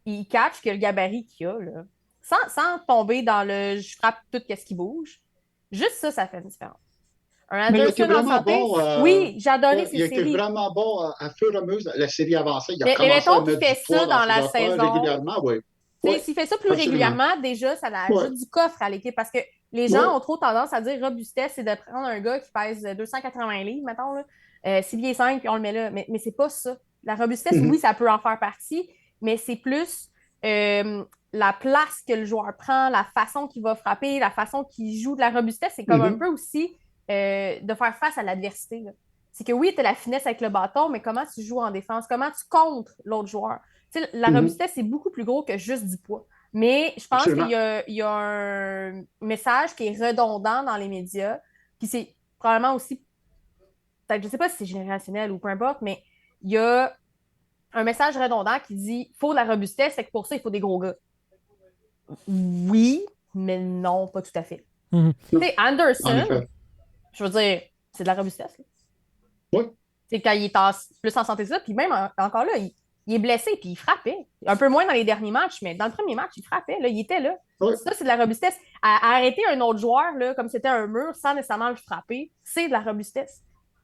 il catch que le gabarit qu'il a, là, sans tomber dans le « je frappe tout ce qui bouge », juste ça fait une différence. Un Anderson en santé, oui, j'ai adoré ces séries. Il était vraiment bon à fur et à mesure la série avançait. Il a mais commencé à mettons qu'il fait ça dans la saison. Régulièrement, oui. S'il fait ça plus régulièrement, déjà, ça ajoute du coffre à l'équipe parce que les gens ont trop tendance à dire robustesse, c'est de prendre un gars qui pèse 280 livres, mettons, là, 6 pieds 5, puis on le met là. Mais c'est pas ça. La robustesse, oui, ça peut en faire partie, mais c'est plus la place que le joueur prend, la façon qu'il va frapper, la façon qu'il joue de la robustesse. C'est comme un peu aussi de faire face à l'adversité. Là. C'est que oui, tu as la finesse avec le bâton, mais comment tu joues en défense? Comment tu contres l'autre joueur? La robustesse, c'est beaucoup plus gros que juste du poids. Mais je pense Absolument. qu'il y a un message qui est redondant dans les médias. Puis c'est probablement aussi, peut-être, je ne sais pas si c'est générationnel ou peu importe, mais il y a un message redondant qui dit « faut de la robustesse, c'est que pour ça, il faut des gros gars ». Oui, mais non, pas tout à fait. Mhm. Tu sais, En Anderson, effet. je veux dire, c'est de la robustesse. Là. Oui. C'est quand il est plus en santé que ça, puis même encore là, il est blessé, puis il frappait. Un peu moins dans les derniers matchs, mais dans le premier match, il frappait. Là, il était là. Oui. Ça, c'est de la robustesse. À arrêter un autre joueur, là, comme c'était un mur, sans nécessairement le frapper, c'est de la robustesse.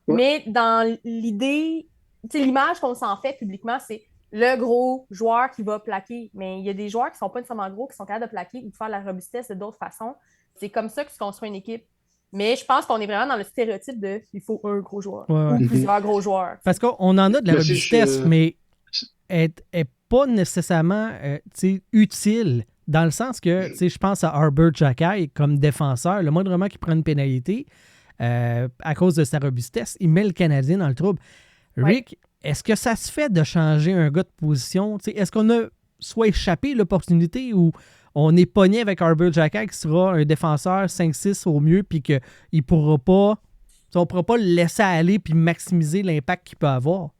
Oui. Mais dans l'idée, tu sais, l'image qu'on s'en fait publiquement, c'est le gros joueur qui va plaquer. Mais il y a des joueurs qui ne sont pas nécessairement gros, qui sont capables de plaquer ou de faire de la robustesse de d'autres façons. C'est comme ça que se construit une équipe. Mais je pense qu'on est vraiment dans le stéréotype de il faut un gros joueur ou plusieurs gros joueurs. Parce qu'on en a de la robustesse, mais elle n'est pas nécessairement utile, dans le sens que je pense à Arber Xhekaj comme défenseur. Le moindrement qu'il prend une pénalité à cause de sa robustesse, il met le Canadien dans le trouble. Rick, est-ce que ça se fait de changer un gars de position? Est-ce qu'on a soit échappé l'opportunité ou on est pogné avec Arber Xhekaj qui sera un défenseur 5-6 au mieux puis qu'on ne pourra pas le laisser aller puis maximiser l'impact qu'il peut avoir?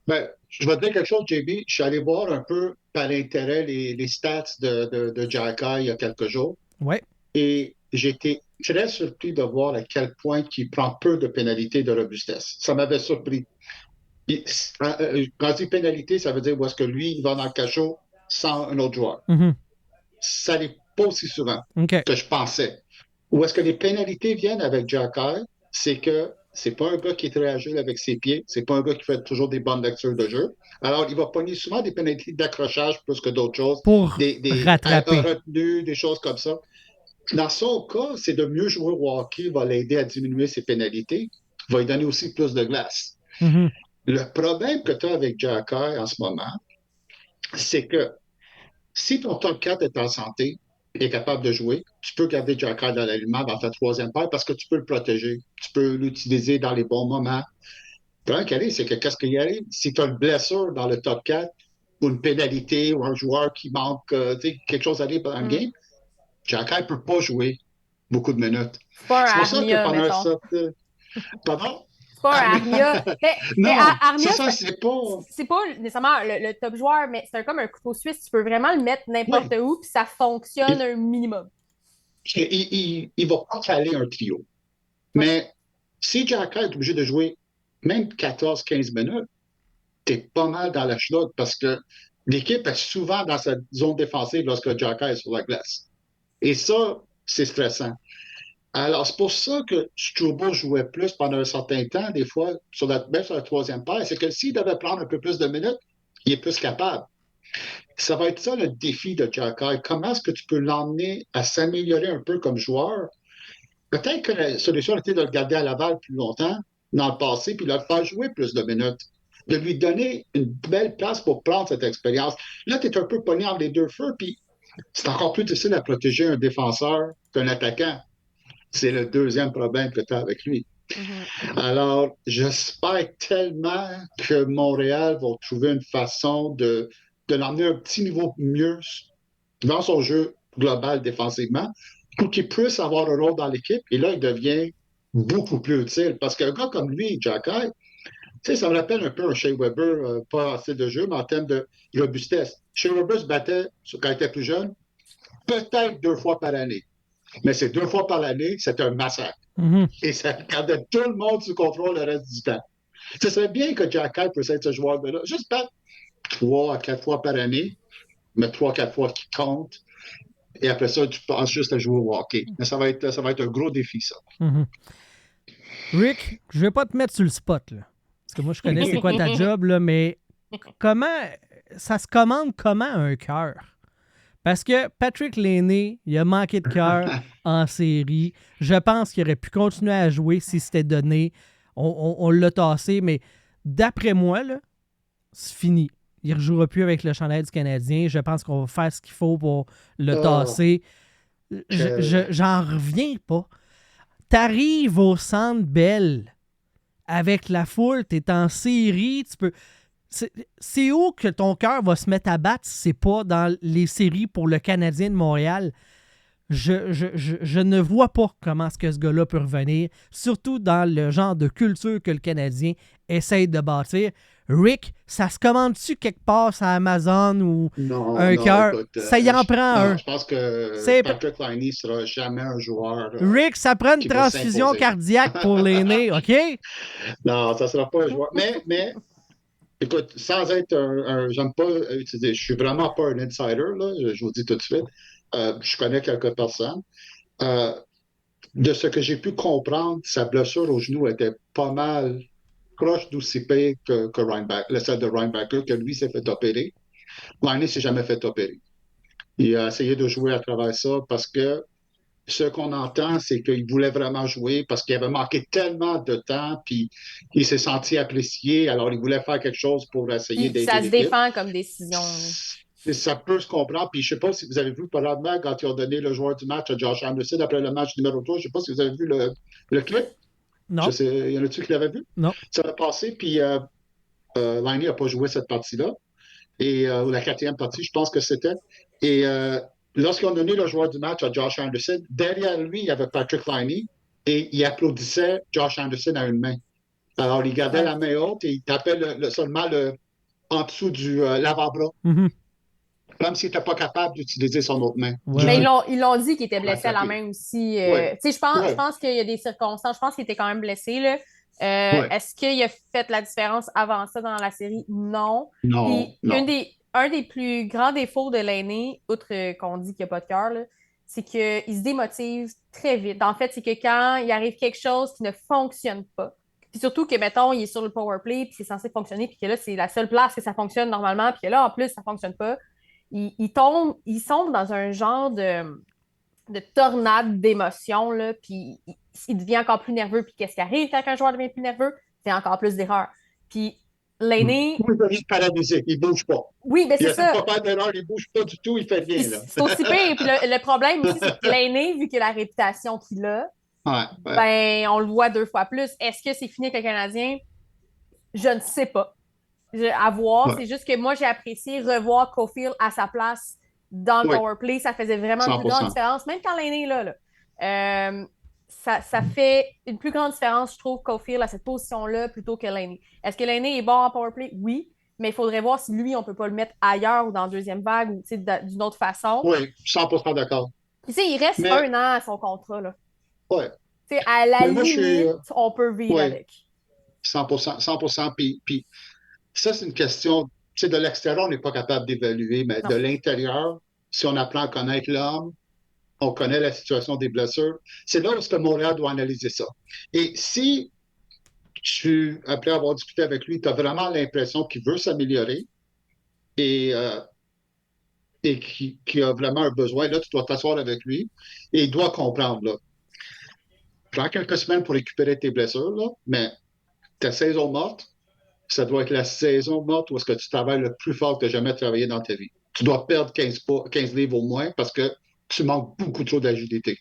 Ben, je vais te dire quelque chose, JB. Je suis allé voir un peu par intérêt les stats de Xhekaj il y a quelques jours. Ouais. Et j'ai été très surpris de voir à quel point il prend peu de pénalités de robustesse. Ça m'avait surpris. Quand je dis pénalité, ça veut dire où est-ce que lui, il va dans le cachot sans un autre joueur. Mm-hmm. Ça n'est pas aussi souvent que je pensais. Où est-ce que les pénalités viennent avec Xhekaj, c'est que c'est pas un gars qui est très agile avec ses pieds, c'est pas un gars qui fait toujours des bonnes lectures de jeu. Alors, il va pogner souvent des pénalités d'accrochage plus que d'autres choses. Pour des rattraper. Retenues, des choses comme ça. Dans son cas, c'est de mieux jouer au hockey, va l'aider à diminuer ses pénalités, va lui donner aussi plus de glace. Mm-hmm. Le problème que tu as avec Xhekaj en ce moment, c'est que si ton top 4 est en santé et est capable de jouer, tu peux garder Xhekaj dans l'alignement dans ta troisième paire parce que tu peux le protéger. Tu peux l'utiliser dans les bons moments. Le problème qui arrive, c'est que qu'est-ce qui arrive? Si tu as une blessure dans le top 4 ou une pénalité ou un joueur qui manque, quelque chose arrive dans le game, Xhekaj ne peut pas jouer beaucoup de minutes. C'est pas C'est un pour ça Armia, que pendant mettons. ça... Pardon? C'est pas un Armia. Non, Armia, c'est ça, c'est pas... C'est pas nécessairement le top joueur, mais c'est comme un couteau suisse. Tu peux vraiment le mettre n'importe où, puis ça fonctionne un minimum. Il va pas caler un trio. Mais si Xhekaj est obligé de jouer même 14-15 minutes, t'es pas mal dans la chenoute parce que l'équipe est souvent dans sa zone défensive lorsque Xhekaj est sur la glace. Et ça, c'est stressant. Alors, c'est pour ça que Struble jouait plus pendant un certain temps, des fois, même sur la troisième paire. C'est que s'il devait prendre un peu plus de minutes, il est plus capable. Ça va être ça le défi de Xhekaj. Comment est-ce que tu peux l'emmener à s'améliorer un peu comme joueur? Peut-être que la solution était de le garder à Laval plus longtemps dans le passé, puis de le faire jouer plus de minutes. De lui donner une belle place pour prendre cette expérience. Là, tu es un peu pogné entre les deux feux, puis c'est encore plus difficile à protéger un défenseur qu'un attaquant. C'est le deuxième problème que tu as avec lui. Mm-hmm. Alors, j'espère tellement que Montréal va trouver une façon de l'emmener un petit niveau mieux dans son jeu global défensivement pour qu'il puisse avoir un rôle dans l'équipe. Et là, il devient beaucoup plus utile. Parce qu'un gars comme lui, Xhekaj, ça me rappelle un peu un Shea Weber, pas assez de jeu, mais en termes de robustesse. Shea Weber se battait, quand il était plus jeune, peut-être 2 fois par année. Mais ces 2 fois par l'année, c'était un massacre. Mm-hmm. Et ça gardait tout le monde sous contrôle le reste du temps. Ce serait bien que Xhekaj puisse être ce joueur de là. Juste pas 3 à 4 fois par année, mais 3-4 fois qui comptent. Et après ça, tu penses juste à jouer au hockey. Mais ça va être un gros défi, ça. Mm-hmm. Rick, je vais pas te mettre sur le spot, là. Parce que moi, je connais c'est quoi ta job, là, mais ça se commande comment un cœur? Parce que Patrick Laine, il a manqué de cœur en série. Je pense qu'il aurait pu continuer à jouer si c'était donné. On l'a tassé, mais d'après moi, là, c'est fini. Il ne rejouera plus avec le chandail du Canadien. Je pense qu'on va faire ce qu'il faut pour le tasser. J'en reviens pas. T'arrives au Centre Bell avec la foule, t'es en série, tu peux... c'est où que ton cœur va se mettre à battre si c'est pas dans les séries pour le Canadien de Montréal? Je ne vois pas comment est-ce que ce gars-là peut revenir, surtout dans le genre de culture que le Canadien essaye de bâtir. Rick, ça se commande-tu quelque part sur Amazon ou un cœur? Ça y en prend un. Je pense que Patrick Laine ne sera jamais un joueur. Rick, ça prend une transfusion cardiaque pour l'aîné, OK? Non, ça ne sera pas un joueur. Mais écoute, sans être j'aime pas utiliser, je suis vraiment pas un insider, là, je vous dis tout de suite. Je connais quelques personnes. De ce que j'ai pu comprendre, sa blessure au genou était pas mal proche d'aussi pire que celle de Reinbacker, que lui s'est fait opérer. Laine ne s'est jamais fait opérer. Il a essayé de jouer à travers ça parce que ce qu'on entend, c'est qu'il voulait vraiment jouer parce qu'il avait manqué tellement de temps, puis il s'est senti apprécié, alors il voulait faire quelque chose pour essayer d'aider ça se l'équipe. défend comme décision. Ça peut se comprendre. Puis je ne sais pas si vous avez vu probablement quand ils ont donné le joueur du match à Josh Anderson après le match numéro 3. Je ne sais pas si vous avez vu le clip. Non. Il y en a-tu qui l'avaient vu? Non. Ça va passer, puis Laine n'a pas joué cette partie-là. Et la 4e partie, je pense que c'était. Et lorsqu'ils ont donné le joueur du match à Josh Anderson, derrière lui, il y avait Patrick Laine et il applaudissait Josh Anderson à une main. Alors, il gardait la main haute et il tapait seulement en dessous du l'avant-bras. Mm-hmm. Comme s'il n'était pas capable d'utiliser son autre main. Ouais. Mais ils l'ont dit qu'il était blessé à la main aussi. Je pense qu'il y a des circonstances. Je pense qu'il était quand même blessé. Là. Est-ce qu'il a fait la différence avant ça dans la série? Non. Non. Un des plus grands défauts de l'aîné, outre qu'on dit qu'il n'y a pas de cœur, c'est qu'il se démotive très vite. En fait, c'est que quand il arrive quelque chose qui ne fonctionne pas, puis surtout que, mettons, il est sur le power play, puis c'est censé fonctionner, puis que là, c'est la seule place que ça fonctionne normalement, puis que là, en plus, ça ne fonctionne pas, il sombre dans un genre de tornade d'émotions, là, puis il devient encore plus nerveux. Puis qu'est-ce qui arrive quand un joueur devient plus nerveux? C'est encore plus d'erreurs. Puis l'aîné... Il devient paralysé, il ne bouge pas. Oui, mais c'est ça. Il ne fait pas d'erreur, il ne bouge pas du tout, il fait rien. Là. C'est aussi pire. Puis le problème aussi, c'est que l'aîné, vu qu'il a la réputation qu'il a, ben, on le voit 2 fois plus. Est-ce que c'est fini avec le Canadien? Je ne sais pas. À voir. C'est juste que moi, j'ai apprécié revoir Caulfield à sa place dans le powerplay. Ça faisait vraiment une plus grande différence. Même quand l'aîné est là. Ça fait une plus grande différence, je trouve, Caulfield à cette position-là plutôt que l'aîné. Est-ce que l'aîné est bon en powerplay? Oui. Mais il faudrait voir si lui, on ne peut pas le mettre ailleurs ou dans la deuxième vague ou d'une autre façon. Oui, 100% d'accord. Il reste 1 an à son contrat. Là. Oui. À la limite, on peut vivre avec. 100%. Puis ça, c'est une question, de l'extérieur, on n'est pas capable d'évaluer, mais de l'intérieur, si on apprend à connaître l'homme, on connaît la situation des blessures, c'est là où Montréal doit analyser ça. Et si après avoir discuté avec lui, tu as vraiment l'impression qu'il veut s'améliorer et qu'il a vraiment un besoin, là, tu dois t'asseoir avec lui et il doit comprendre, là. Prends quelques semaines pour récupérer tes blessures, là, mais ta saison morte, ça doit être la saison morte où est-ce que tu travailles le plus fort que tu as jamais travaillé dans ta vie. Tu dois perdre 15 livres au moins parce que tu manques beaucoup trop d'agilité.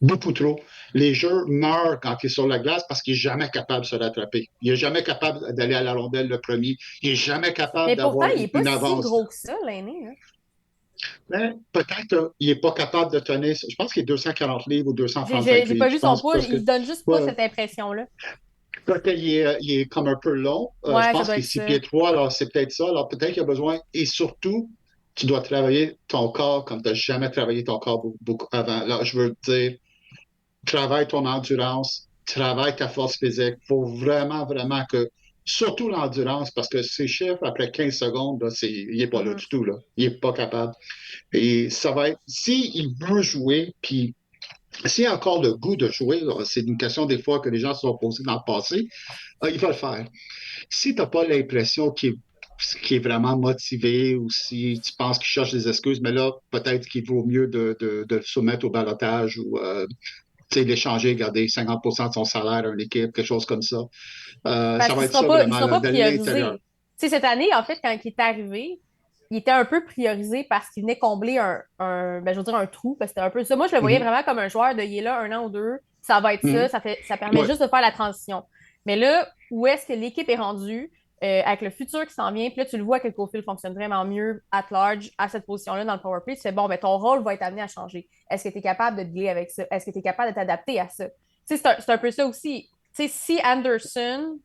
Beaucoup trop. Les jeux meurent quand il est sur la glace parce qu'il n'est jamais capable de se rattraper. Il n'est jamais capable d'aller à la rondelle le premier. Il n'est jamais capable d'avoir une avance. Mais pourtant, il n'est pas si gros que ça, l'aîné. Hein? Mais peut-être qu'il n'est pas capable de tenir. Je pense qu'il est 240 livres ou 235 livres. J'ai pas vu son poids. Il donne juste pas cette impression-là. Peut-être qu'il est comme un peu long. Je pense qu'il est 6 pieds 3, alors c'est peut-être ça. Alors peut-être qu'il a besoin. Et surtout, tu dois travailler ton corps comme tu n'as jamais travaillé ton corps beaucoup avant. Là, je veux te dire, travaille ton endurance, travaille ta force physique. Il faut vraiment, vraiment que, surtout l'endurance, parce que ces chiffres, après 15 secondes, là, il n'est pas là du tout. Là. Il n'est pas capable. Et ça va être, s'il veut jouer, puis s'il a encore le goût de jouer, là, c'est une question des fois que les gens se sont posés dans le passé, il va le faire. Si tu n'as pas l'impression qu'il est vraiment motivé ou si tu penses qu'il cherche des excuses, mais là, peut-être qu'il vaut mieux de le soumettre au ballottage ou l'échanger, garder 50% de son salaire à une équipe, quelque chose comme ça. Ça va être ça vraiment de l'intérieur. Cette année, en fait, quand il est arrivé, il était un peu priorisé parce qu'il venait combler un trou. Parce que c'était un peu ça. Moi, je le voyais vraiment comme un joueur de il est là 1 an ou 2, ça va être ça permet juste de faire la transition. Mais là, où est-ce que l'équipe est rendue? avec le futur qui s'en vient, puis là, tu le vois que Caulfield fonctionne vraiment mieux at large à cette position-là dans le power play. Tu fais, bon, ben, ton rôle va être amené à changer. Est-ce que tu es capable de dealer avec ça? Est-ce que tu es capable de t'adapter à ça? Tu sais, c'est un peu ça aussi. Tu sais, si Anderson,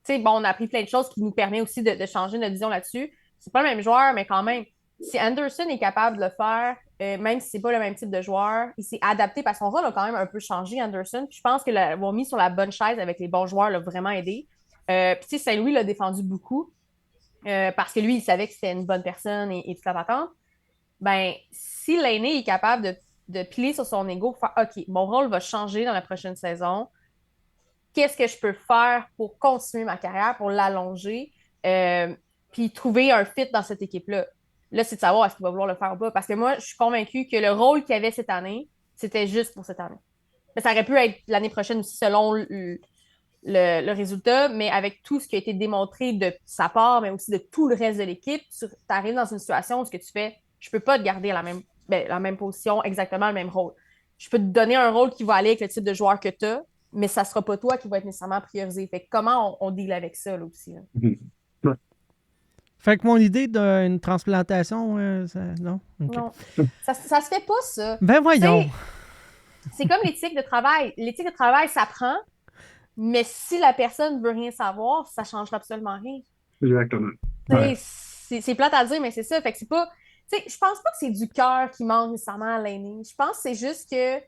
tu sais, bon, on a appris plein de choses qui nous permettent aussi de changer notre vision là-dessus. C'est pas le même joueur, mais quand même, si Anderson est capable de le faire, même si c'est pas le même type de joueur, il s'est adapté parce que son rôle a quand même un peu changé, Anderson. Puis je pense que l'avoir mis sur la bonne chaise avec les bons joueurs l'a vraiment aidé. Puis tu sais, Saint-Louis l'a défendu beaucoup parce que lui, il savait que c'était une bonne personne et toute la patente. Ben, si l'aîné est capable de piler sur son ego, faire OK, mon rôle va changer dans la prochaine saison. Qu'est-ce que je peux faire pour continuer ma carrière, pour l'allonger, puis trouver un fit dans cette équipe-là. Là, c'est de savoir est-ce qu'il va vouloir le faire ou pas. Parce que moi, je suis convaincue que le rôle qu'il avait cette année, c'était juste pour cette année. Mais ça aurait pu être l'année prochaine aussi selon le résultat, mais avec tout ce qui a été démontré de sa part, mais aussi de tout le reste de l'équipe, tu arrives dans une situation où ce que tu fais, je peux pas te garder la même position, exactement le même rôle. Je peux te donner un rôle qui va aller avec le type de joueur que tu as, mais ça sera pas toi qui va être nécessairement priorisé. Fait que comment on deal avec ça, là aussi? Là? Fait que mon idée d'une transplantation, non? Okay. Non. Ça se fait pas, ça. Ben voyons! C'est comme l'éthique de travail. L'éthique de travail, ça prend, mais si la personne veut rien savoir, ça changera absolument rien. Exactement. Ouais. C'est plate à dire, mais c'est ça. Fait que c'est pas... Tu sais, je pense pas que c'est du cœur qui manque nécessairement à l'aîné. Je pense que c'est juste que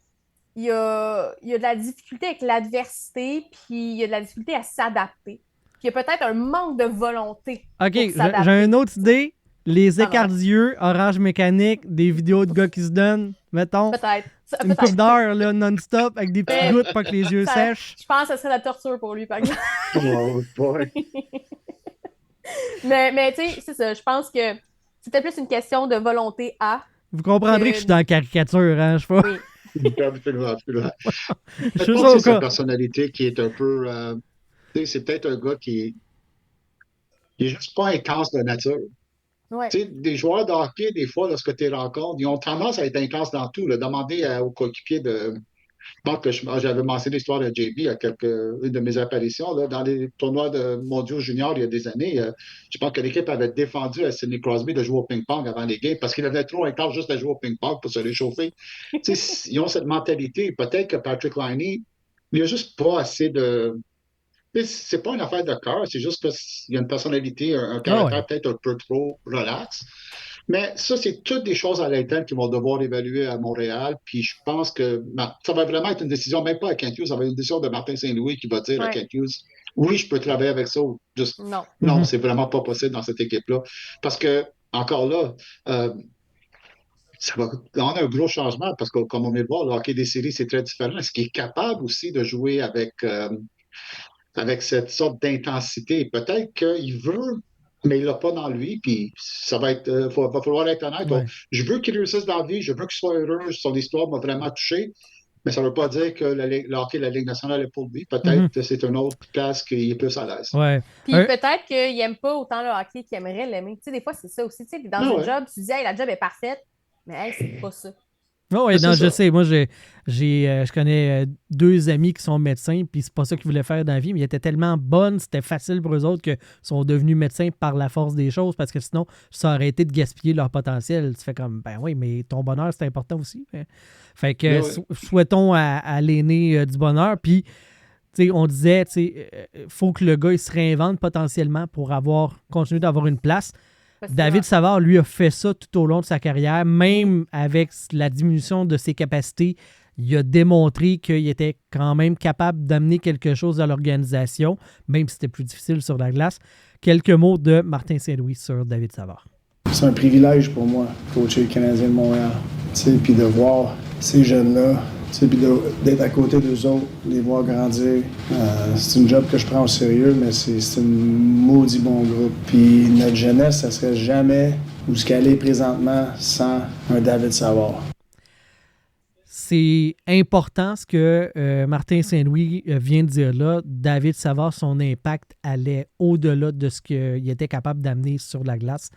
il y a de la difficulté avec l'adversité, puis il y a de la difficulté à s'adapter. Puis il y a peut-être un manque de volonté. OK, j'ai une autre idée. Les écarts d'yeux, Orange Mécanique, des vidéos de gars qui se donnent, mettons. Peut-être. Une coupe d'heure là, non-stop avec des petites gouttes pour que les yeux sèchent. Je pense que ce serait la torture pour lui, par exemple. Oh, boy. mais tu sais, c'est ça. Je pense que c'était plus une question de volonté à. Vous comprendrez que je suis dans la caricature, hein? Je sais pas. Oui. Je pense que c'est sa personnalité qui est un peu... c'est peut-être un gars qui est juste pas intense de nature. Ouais. Des joueurs de hockey, des fois, lorsque tu les rencontres, ils ont tendance à être intenses dans tout. Demandez aux coéquipiers de... Je pense que j'avais mentionné l'histoire de JB à une de mes apparitions là, dans les tournois de mondiaux juniors il y a des années. Je pense que l'équipe avait défendu à Sidney Crosby de jouer au ping-pong avant les games parce qu'il avait trop intense juste à jouer au ping-pong pour se réchauffer. Ils ont cette mentalité. Peut-être que Patrick Laine, il n'a juste pas assez de... C'est pas une affaire de cœur, c'est juste qu'il y a une personnalité, un caractère peut-être un peu trop relax. Mais ça, c'est toutes des choses à l'interne qu'ils vont devoir évaluer à Montréal. Puis je pense que ça va vraiment être une décision, même pas à Kent Hughes, ça va être une décision de Martin Saint-Louis qui va dire à Kent Hughes, oui, je peux travailler avec ça. Ou juste, non, c'est vraiment pas possible dans cette équipe-là. Parce que, encore là, on a un gros changement parce que, comme on vient de voir, le hockey des séries, c'est très différent. Est-ce qu'il est capable aussi de jouer avec cette sorte d'intensité? Peut-être qu'il veut, mais il l'a pas dans lui, puis ça va être... va falloir être honnête. Ouais. Donc, je veux qu'il réussisse dans la vie, je veux qu'il soit heureux, son histoire m'a vraiment touché, mais ça ne veut pas dire que le hockey de la Ligue nationale est pour lui. Peut-être que c'est une autre place qu'il est plus à l'aise. Ouais. Puis peut-être qu'il n'aime pas autant le hockey qu'il aimerait l'aimer. Tu sais, des fois, c'est ça aussi. Tu sais, dans un job, tu dis, hey, la job est parfaite, mais hey, c'est pas ça. Oh, oui, non, je sais. Moi, je connais 2 amis qui sont médecins, puis c'est pas ça qu'ils voulaient faire dans la vie, mais ils étaient tellement bonnes, c'était facile pour eux autres qu'ils sont devenus médecins par la force des choses, parce que sinon, ça aurait été de gaspiller leur potentiel. Tu fais comme, ben oui, mais ton bonheur, c'est important aussi. Fait que souhaitons à l'aîné du bonheur, puis on disait, faut que le gars il se réinvente potentiellement pour continuer d'avoir une place. David Savard, lui, a fait ça tout au long de sa carrière, même avec la diminution de ses capacités. Il a démontré qu'il était quand même capable d'amener quelque chose à l'organisation, même si c'était plus difficile sur la glace. Quelques mots de Martin Saint-Louis sur David Savard. C'est un privilège pour moi, coacher le Canadien de Montréal, puis de voir ces jeunes-là, puis d'être à côté d'eux autres, les voir grandir. C'est une job que je prends au sérieux, mais c'est un maudit bon groupe. Puis notre jeunesse, ça serait jamais où ce qu'elle est présentement sans un David Savard. C'est important ce que Martin Saint-Louis vient de dire là. David Savard, son impact allait au-delà de ce qu'il était capable d'amener sur la glace.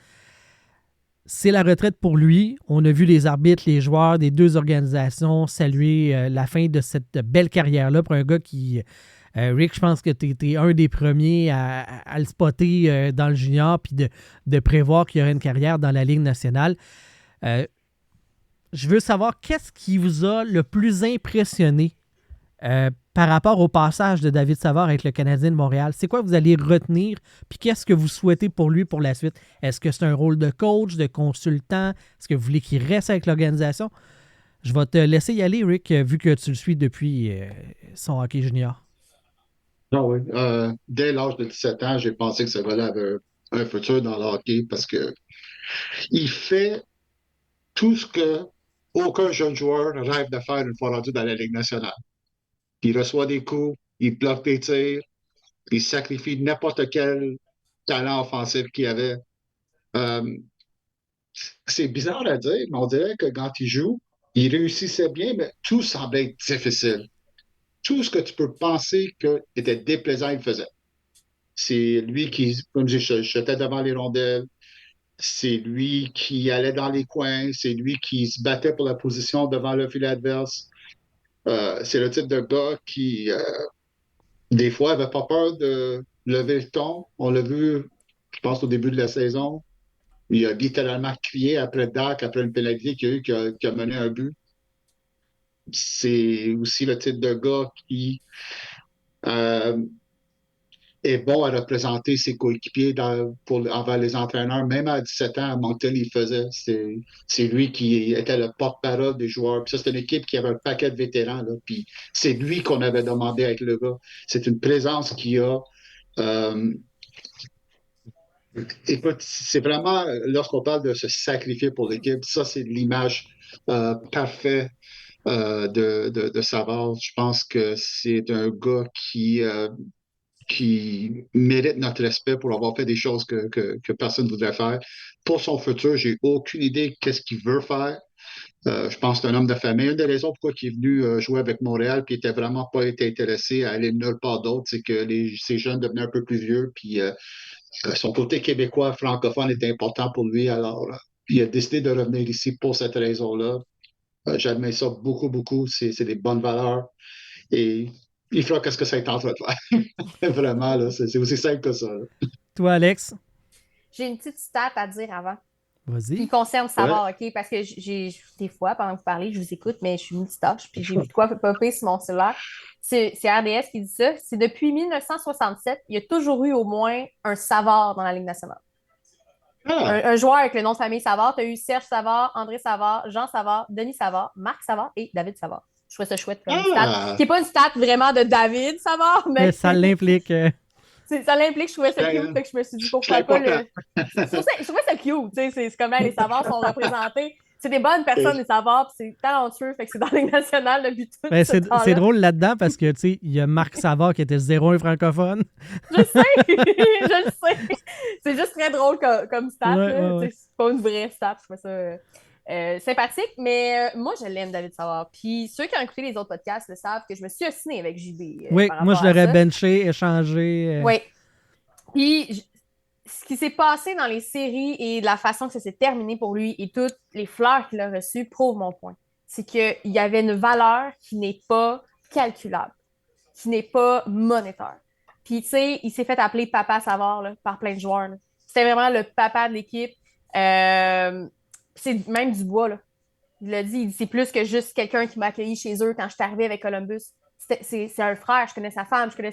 C'est la retraite pour lui. On a vu les arbitres, les joueurs des 2 organisations saluer la fin de cette belle carrière-là pour un gars qui Rick, je pense que tu es un des premiers à le spotter dans le junior puis de prévoir qu'il y aurait une carrière dans la Ligue nationale. Je veux savoir qu'est-ce qui vous a le plus impressionné par rapport au passage de David Savard avec le Canadien de Montréal. C'est quoi que vous allez retenir puis qu'est-ce que vous souhaitez pour lui pour la suite? Est-ce que c'est un rôle de coach, de consultant? Est-ce que vous voulez qu'il reste avec l'organisation? Je vais te laisser y aller, Rick, vu que tu le suis depuis son hockey junior. Ah oui. Dès l'âge de 17 ans, j'ai pensé que ce gars-là avait un futur dans le hockey parce que il fait tout ce que aucun jeune joueur rêve de faire une fois rendu dans la Ligue nationale. Il reçoit des coups, il bloque des tirs, il sacrifie n'importe quel talent offensif qu'il avait. Euh, c'est bizarre à dire, mais on dirait que quand il joue, il réussissait bien, mais tout semblait être difficile. Tout ce que tu peux penser que était déplaisant, il le faisait. C'est lui qui, comme je dis, jetait devant les rondelles. C'est lui qui allait dans les coins. C'est lui qui se battait pour la position devant le filet adverse. C'est le type de gars qui, des fois, n'avait pas peur de lever le ton. On l'a vu, je pense, au début de la saison. Il a littéralement crié après Dak, après une pénalité qu'il y a eu, qui a mené un but. C'est aussi le type de gars qui euh, est bon à représenter ses coéquipiers envers les entraîneurs. Même à 17 ans, à Moncton, il faisait. C'est lui qui était le porte-parole des joueurs. Puis ça, c'est une équipe qui avait un paquet de vétérans. Là. Puis c'est lui qu'on avait demandé avec le gars. C'est une présence qu'il a. Écoute, c'est vraiment, lorsqu'on parle de se sacrifier pour l'équipe, ça, c'est l'image parfaite de Savard. Je pense que c'est un gars qui mérite notre respect pour avoir fait des choses que personne ne voudrait faire. Pour son futur, j'ai aucune idée qu'est-ce qu'il veut faire. Je pense que c'est un homme de famille. Une des raisons pourquoi il est venu jouer avec Montréal puis il n'était vraiment pas été intéressé à aller nulle part d'autre, c'est que ces jeunes devenaient un peu plus vieux puis son côté québécois francophone était important pour lui. Alors, il a décidé de revenir ici pour cette raison-là. J'admets ça beaucoup, beaucoup. C'est des bonnes valeurs. Et il fera qu'est-ce que ça est en train de faire. Vraiment, là, c'est aussi simple que ça. Là. Toi, Alex? J'ai une petite stat à dire avant. Vas-y. Qui concerne Savard, OK? Parce que des fois, pendant que vous parlez, je vous écoute, mais je suis multitâche, puis j'ai vu de quoi popper sur mon cellulaire. C'est RDS qui dit ça. C'est depuis 1967, il y a toujours eu au moins un Savard dans la Ligue nationale. Un joueur avec le nom de famille Savard. Tu as eu Serge Savard, André Savard, Jean Savard, Denis Savard, Marc Savard et David Savard. Je trouvais ça chouette comme stat. Qui n'est pas une stat vraiment de David Savard, mais ça l'implique. Ça l'implique, je trouvais ça cute, fait que je me suis dit pourquoi pas le. Je trouvais ça cute, tu sais, c'est comme les Savard sont représentés. C'est des bonnes personnes, les Savard, puis c'est talentueux, fait que c'est dans la Ligue nationale depuis tout ben, c'est drôle là-dedans parce que, tu sais, il y a Marc Savard qui était 0-1 francophone. Je sais, je le sais. C'est juste très drôle comme stat, ouais. C'est pas une vraie stat, je trouvais ça sympathique, mais moi, je l'aime, David Savard. Puis ceux qui ont écouté les autres podcasts le savent que je me suis ostinée avec JB. Oui, moi, je l'aurais benché, échangé. Oui. Puis ce qui s'est passé dans les séries et la façon que ça s'est terminé pour lui et toutes les fleurs qu'il a reçues prouvent mon point. C'est qu'il y avait une valeur qui n'est pas calculable, qui n'est pas monétaire. Puis, tu sais, il s'est fait appeler Papa Savard là, par plein de joueurs. Là. C'était vraiment le papa de l'équipe. C'est même Dubois, là. Il l'a dit, il dit, c'est plus que juste quelqu'un qui m'a accueilli chez eux quand je suis arrivée avec Columbus. C'est un frère, je connais sa femme, je connais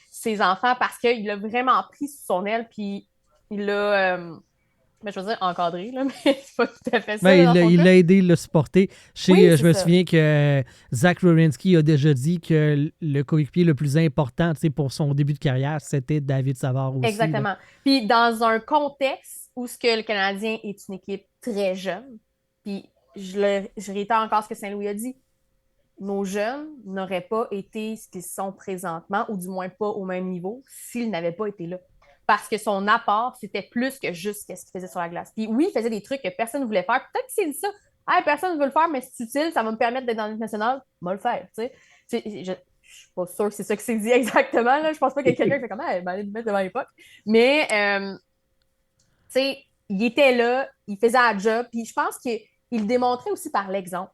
ses enfants parce qu'il l'a vraiment pris sous son aile, puis il l'a, je veux dire, encadré, là, mais c'est pas tout à fait ça. Il l'a aidé, il l'a supporté. Oui, je me souviens que Zach Werenski a déjà dit que le coéquipier le plus important pour son début de carrière, c'était David Savard aussi. Exactement. Là. Puis dans un contexte où ce que le Canadien est une équipe très jeune, puis je réitère encore ce que Saint-Louis a dit, nos jeunes n'auraient pas été ce qu'ils sont présentement, ou du moins pas au même niveau, s'ils n'avaient pas été là. Parce que son apport, c'était plus que juste ce qu'il faisait sur la glace. Puis oui, il faisait des trucs que personne ne voulait faire. Peut-être qu'il s'est dit ça. Hey, personne ne veut le faire, mais c'est utile, ça va me permettre d'être dans l'équipe nationale. On va le faire. Je ne suis pas sûre que c'est ça que c'est dit exactement. Là. Je pense pas qu'il y ait quelqu'un qui fait comme hey, aller me mettre devant l'époque. Mais il était là, il faisait un job, puis je pense qu'il le démontrait aussi par l'exemple.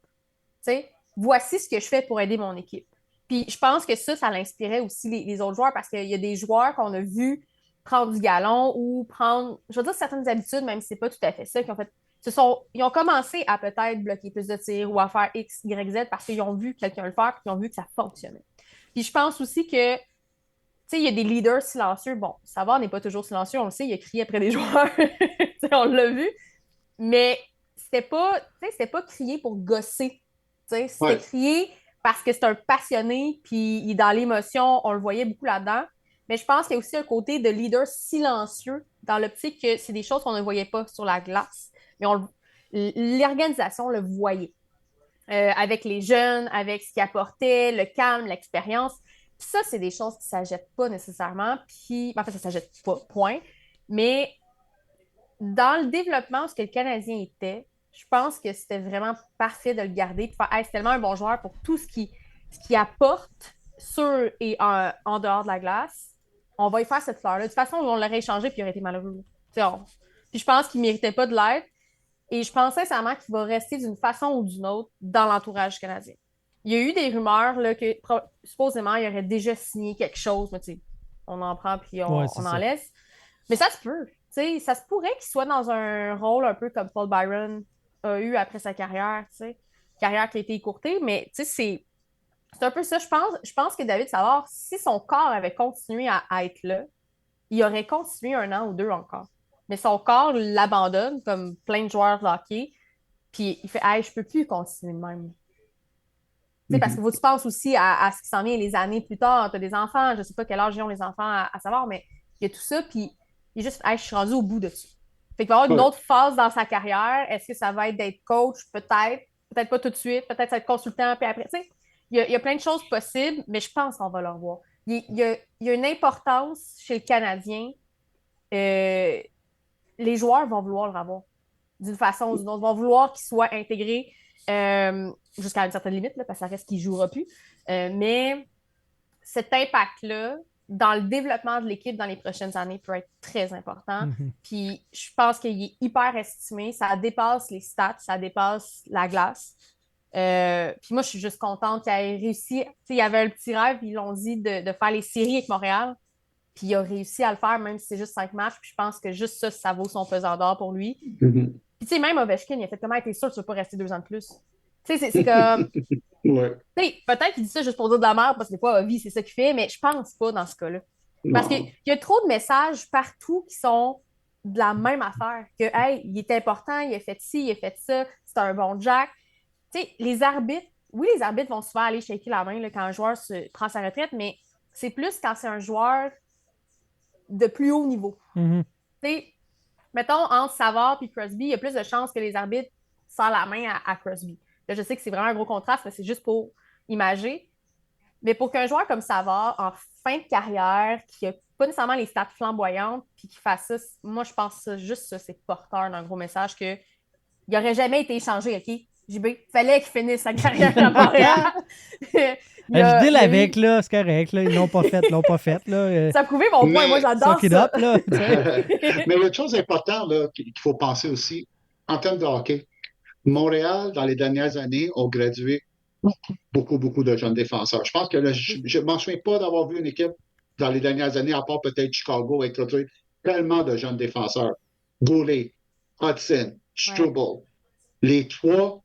Voici ce que je fais pour aider mon équipe. Puis je pense que ça l'inspirait aussi les autres joueurs parce qu'il y a des joueurs qu'on a vus prendre du galon ou prendre, je veux dire, certaines habitudes, même si c'est pas tout à fait ça, qui ont fait. Ils ont commencé à peut-être bloquer plus de tirs ou à faire X, Y, Z parce qu'ils ont vu quelqu'un le faire et qu'ils ont vu que ça fonctionnait. Puis je pense aussi que, tu sais, il y a des leaders silencieux. Bon, Savard n'est pas toujours silencieux, on le sait, il a crié après des joueurs. On l'a vu. Mais c'était pas crier pour gosser. C'était crier parce que c'est un passionné, puis il est dans l'émotion, on le voyait beaucoup là-dedans. Mais je pense qu'il y a aussi un côté de leader silencieux dans l'optique que c'est des choses qu'on ne voyait pas sur la glace. Mais l'organisation le voyait. Avec les jeunes, avec ce qu'il apportait, le calme, l'expérience. Puis ça, c'est des choses qui ne s'achètent pas nécessairement. Puis, en fait, ça ne s'achète pas, point. Mais dans le développement, ce que le Canadien était, je pense que c'était vraiment parfait de le garder. Puis faire, hey, c'est tellement un bon joueur pour tout ce qui apporte sur et en dehors de la glace. On va y faire cette fleur-là. De toute façon, on l'aurait échangé puis il aurait été malheureux. Puis je pense qu'il ne méritait pas de l'être. Et je pense sincèrement qu'il va rester d'une façon ou d'une autre dans l'entourage canadien. Il y a eu des rumeurs là, que supposément il aurait déjà signé quelque chose, mais on en prend puis on en laisse. Mais ça se peut. Ça se pourrait qu'il soit dans un rôle un peu comme Paul Byron a eu après sa carrière. Carrière qui a été écourtée, mais c'est un peu ça. Je pense que David Savard, si son corps avait continué à être là, il aurait continué 1 an ou 2 encore. Mais son corps l'abandonne, comme plein de joueurs de hockey, puis il fait « Hey, je peux plus continuer de même. » Parce que tu penses aussi à ce qui s'en vient les années plus tard. Tu as des enfants, je sais pas quel âge ils ont les enfants à savoir, mais il y a tout ça, puis il est juste « Hey, je suis rendu au bout de ça. » Fait qu'il va y avoir une autre phase dans sa carrière. Est-ce que ça va être d'être coach? Peut-être pas tout de suite, peut-être être consultant, puis après, il y a plein de choses possibles, mais je pense qu'on va le revoir. Il y a une importance chez le Canadien. Les joueurs vont vouloir le revoir d'une façon ou d'une autre. Ils vont vouloir qu'il soit intégré jusqu'à une certaine limite, là, parce que ça reste qu'il ne jouera plus. Mais cet impact-là, dans le développement de l'équipe dans les prochaines années, peut être très important. Puis je pense qu'il est hyper estimé. Ça dépasse les stats, ça dépasse la glace. Puis moi, je suis juste contente qu'il ait réussi. Il y avait un petit rêve, ils l'ont dit, de faire les séries avec Montréal. Puis il a réussi à le faire, même si c'est juste 5 matchs. Puis je pense que juste ça vaut son pesant d'or pour lui. Puis même Ovechkin, il a fait comment être sûr que tu ne vas pas rester 2 ans de plus. C'est comme... Peut-être qu'il dit ça juste pour dire de la merde, parce que des fois, Ovi, c'est ça qu'il fait, mais je pense pas dans ce cas-là. Parce qu'il y a trop de messages partout qui sont de la même affaire. Que, hey, il est important, il a fait ci, il a fait ça, c'est un bon Jack. Les arbitres vont souvent aller shaker la main là, quand un joueur prend sa retraite, mais c'est plus quand c'est un joueur de plus haut niveau. Mettons, entre Savard et Crosby, il y a plus de chances que les arbitres serrent la main à Crosby. Là, je sais que c'est vraiment un gros contraste, mais c'est juste pour imager. Mais pour qu'un joueur comme Savard, en fin de carrière, qui n'a pas nécessairement les stats flamboyantes, puis qui fasse ça, moi, je pense que juste ça, c'est porteur d'un gros message qu'il n'aurait jamais été échangé, OK? JB, il fallait qu'il finisse sa carrière à Montréal. Je deal avec, là, c'est correct. Là, ils l'ont pas fait. Là. Ça a prouvé mon point, moi j'adore ça. Up, là, mais il y a une chose importante là, qu'il faut penser aussi, en termes de hockey. Montréal, dans les dernières années, ont gradué beaucoup de jeunes défenseurs. Je pense que je ne m'en souviens pas d'avoir vu une équipe dans les dernières années, à part peut-être Chicago, avec tellement de jeunes défenseurs. Goulet, Hudson, Struble. Les 3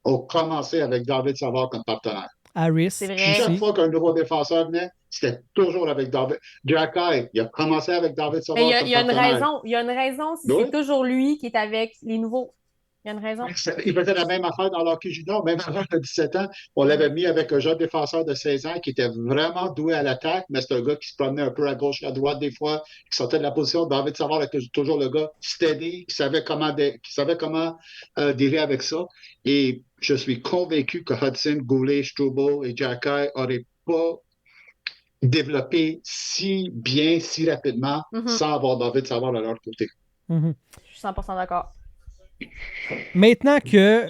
ont commencé avec David Savard comme partenaire. Harris. C'est vrai. Chaque fois qu'un nouveau défenseur venait, c'était toujours avec David. Jacky, il a commencé avec David Savard comme partenaire. Il y a une raison si c'est toujours lui qui est avec les nouveaux. Il y a une raison. Il faisait la même affaire dans l'hockey junior. Même avant de 17 ans, on l'avait mis avec un jeune défenseur de 16 ans qui était vraiment doué à l'attaque, mais c'est un gars qui se promenait un peu à gauche et à droite des fois, qui sortait de la position. David Savard était toujours le gars steady, qui savait comment dealer avec ça. Et je suis convaincu que Hudson, Goulet, Struble et Jacky n'auraient pas développé si bien, si rapidement, sans avoir David Savard à leur côté. Je suis 100% d'accord. Maintenant que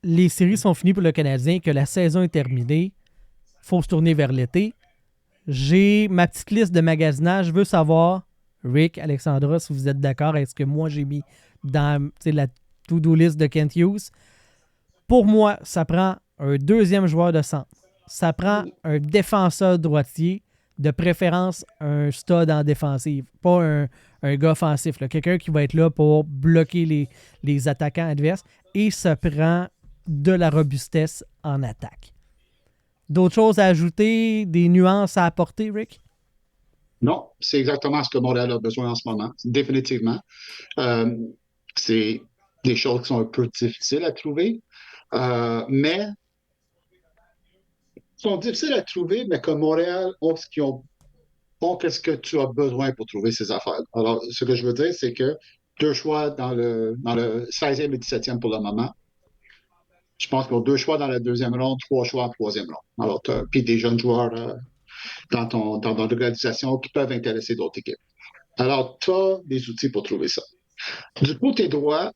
les séries sont finies pour le Canadien, que la saison est terminée, il faut se tourner vers l'été. J'ai ma petite liste de magasinage. Je veux savoir, Rick, Alexandra, si vous êtes d'accord avec ce que moi j'ai mis dans la to-do list de Kent Hughes. Pour moi, ça prend un 2e joueur de centre. ça prend un défenseur droitier, de préférence un stud en défensive, pas un gars offensif, là. Quelqu'un qui va être là pour bloquer les attaquants adverses, et ça prend de la robustesse en attaque. D'autres choses à ajouter, des nuances à apporter, Rick? Non, c'est exactement ce que Montréal a besoin en ce moment, définitivement. C'est des choses qui sont un peu difficiles à trouver, mais sont difficiles à trouver, mais que Montréal ont ce qu'ils ont, qu'est-ce que tu as besoin pour trouver ces affaires. Alors, ce que je veux dire, c'est que 2 choix dans le 16e et 17e pour le moment. Je pense qu'ils ont 2 choix dans la 2e ronde, 3 choix en 3e ronde. Alors, puis des jeunes joueurs dans ton organisation qui peuvent intéresser d'autres équipes. Alors, tu as des outils pour trouver ça. Du côté droit,